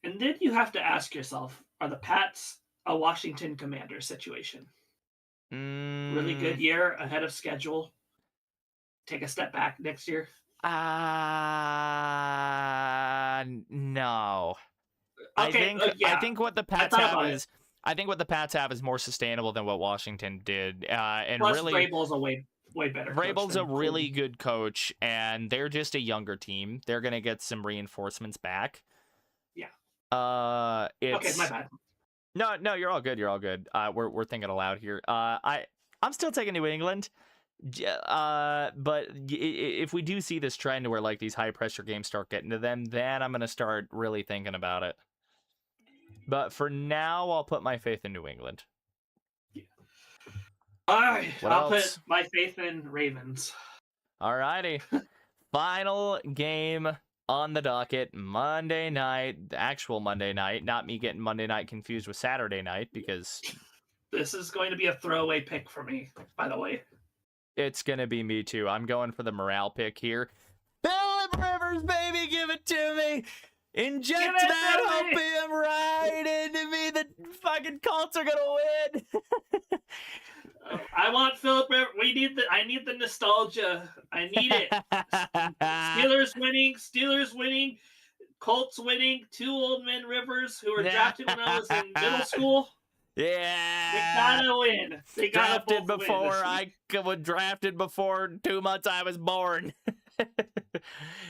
And then you have to ask yourself: are the Pats a Washington Commanders situation? Really good year ahead of schedule. Take a step back next year. No. Okay, I think what the Pats have is more sustainable than what Washington did. And plus, really, Vrabel's a way better. Vrabel's a really good coach, and they're just a younger team. They're gonna get some reinforcements back. Yeah. Okay, my bad. No, you're all good. You're all good. We're thinking aloud here. I'm still taking New England. But if we do see this trend where like these high pressure games start getting to them, then I'm gonna start really thinking about it. But for now, I'll put my faith in New England. Yeah. All right, I'll put my faith in Ravens. All righty. Final game on the docket, Monday night, the actual Monday night. Not me getting Monday night confused with Saturday night, because this is going to be a throwaway pick for me, by the way. It's going to be me too. I'm going for the morale pick here. Phillip Rivers, baby, give it to me. Inject that opium right into me. The fucking Colts are going to win. I want Phillip Rivers. I need the nostalgia. I need it. Steelers winning. Colts winning. 2 old men Rivers who were drafted when I was in middle school. Yeah, they gotta win. They drafted before I was drafted before 2 months I was born.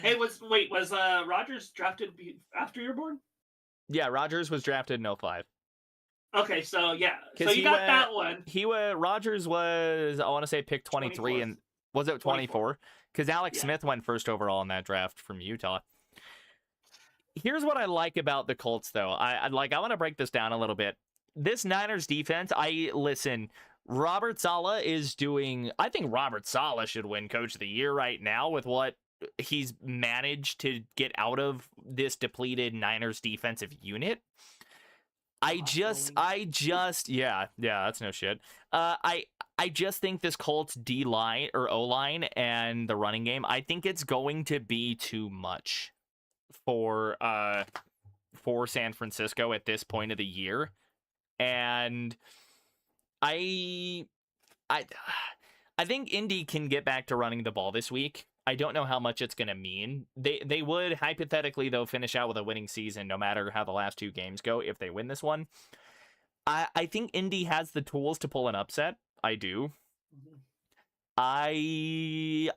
Hey, was Rodgers drafted after you were born? Yeah, Rodgers was drafted in 05. Okay, so yeah, so you got that one. Rodgers was, I want to say, pick 23 24th. Was it 24? Because Alex Yeah. Smith went first overall in that draft from Utah. Here's what I like about the Colts, though. I want to break this down a little bit. This Niners defense, Robert Saleh is doing. I think Robert Saleh should win Coach of the Year right now with what he's managed to get out of this depleted Niners defensive unit. Yeah, that's no shit. I just think this Colts D line or O line and the running game, I think it's going to be too much for San Francisco at this point of the year. And I think Indy can get back to running the ball this week. I don't know how much it's going to mean. They would hypothetically, though, finish out with a winning season no matter how the last two games go if they win this one. I think Indy has the tools to pull an upset. I do. I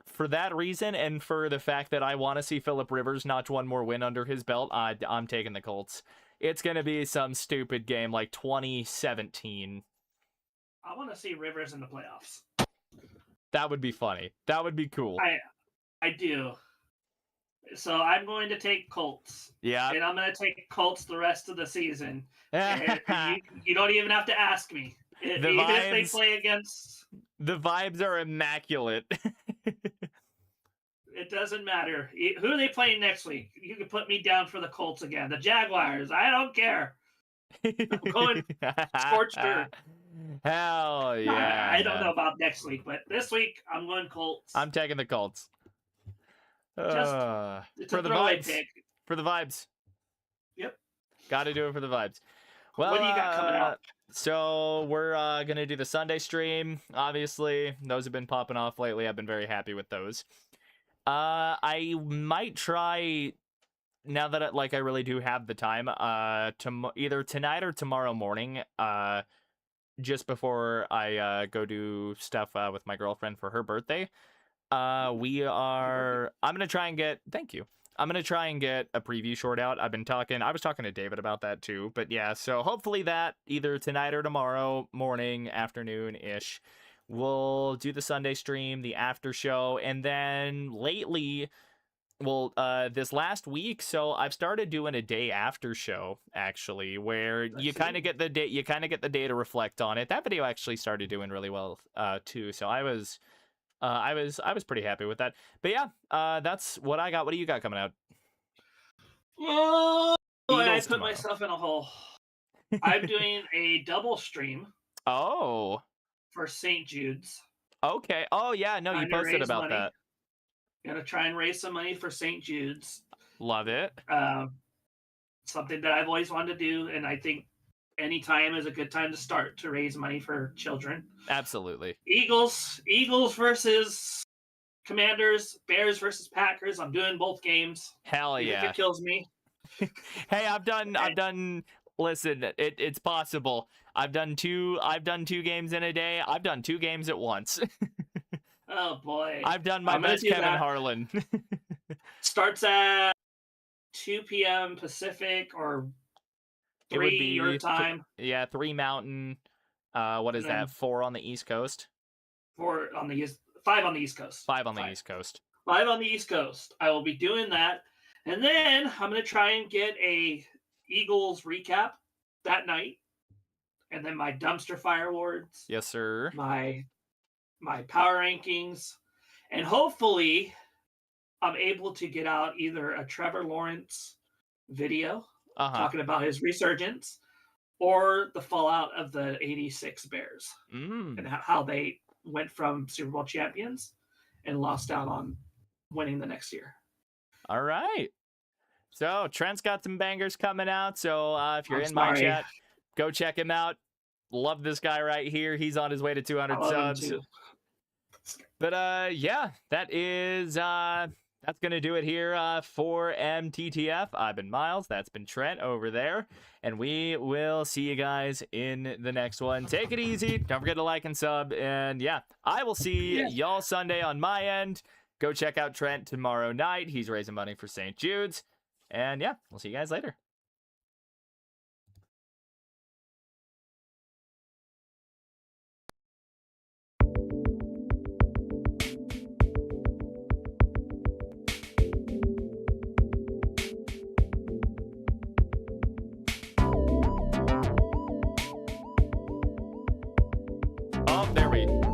for that reason and for the fact that I want to see Phillip Rivers notch one more win under his belt, I'm taking the Colts. It's going to be some stupid game like 2017. I want to see Rivers in the playoffs. That would be funny. That would be cool. I do. So I'm going to take Colts. Yeah. And I'm going to take Colts the rest of the season. You don't even have to ask me. Even if they play against... The vibes are immaculate. It doesn't matter. Who are they playing next week? You can put me down for the Colts again. The Jaguars. I don't care. I'm going scorched earth. Hell yeah. I don't know about next week, but this week I'm going Colts. I'm taking the Colts. It's for a the throwaway vibes. pick. For the vibes. Yep. Got to do it for the vibes. Well, what do you got coming out? So we're going to do the Sunday stream. Obviously, those have been popping off lately. I've been very happy with those. I might try, now that I really do have the time, either tonight or tomorrow morning, just before I go do stuff with my girlfriend for her birthday. I'm gonna try and get a preview short out. I was talking to David about that too, but yeah, so hopefully that either tonight or tomorrow morning, afternoon ish, we'll do the Sunday stream, the after show, and then lately, this last week, so I've started doing a day after show actually, where you kind of get the day to reflect on it. That video actually started doing really well too, so I was pretty happy with that. But yeah, that's what I got. What do you got coming out? Oh, I put tomorrow. myself in a hole. I'm doing a double stream. Oh. For St. Jude's. Okay. Oh yeah, no, you posted about that. Gonna try and raise some money for St. Jude's. Love it. Something that I've always wanted to do, and I think any time is a good time to start to raise money for children. Absolutely. Eagles versus Commanders, Bears versus Packers. I'm doing both games. Hell yeah. If it kills me. Hey, I've done listen, it's possible. I've done two games in a day. I've done two games at once. Oh boy. I've done my best Kevin Harlan. Starts at 2 p.m. Pacific or 3 your time. 3 Mountain. What is that? 4 on the East Coast? 5 on the East Coast. 5 on the East Coast. 5 on the East Coast. I will be doing that. And then I'm going to try and get a Eagles recap that night. And then my dumpster fire awards. Yes, sir. My power rankings. And hopefully I'm able to get out either a Trevor Lawrence video talking about his resurgence or the fallout of the 86 Bears and how they went from Super Bowl champions and lost out on winning the next year. All right. So Trent's got some bangers coming out. So if you're my chat, go check him out. Love this guy right here. He's on his way to 200 subs. But yeah, that is that's gonna do it here for MTTF. I've been Miles. That's been Trent over there, and we will see you guys in the next one. Take it easy. Don't forget to like and sub. And yeah, I will see y'all Sunday on my end. Go check out Trent tomorrow night. He's raising money for St. Jude's. And yeah, we'll see you guys later. There we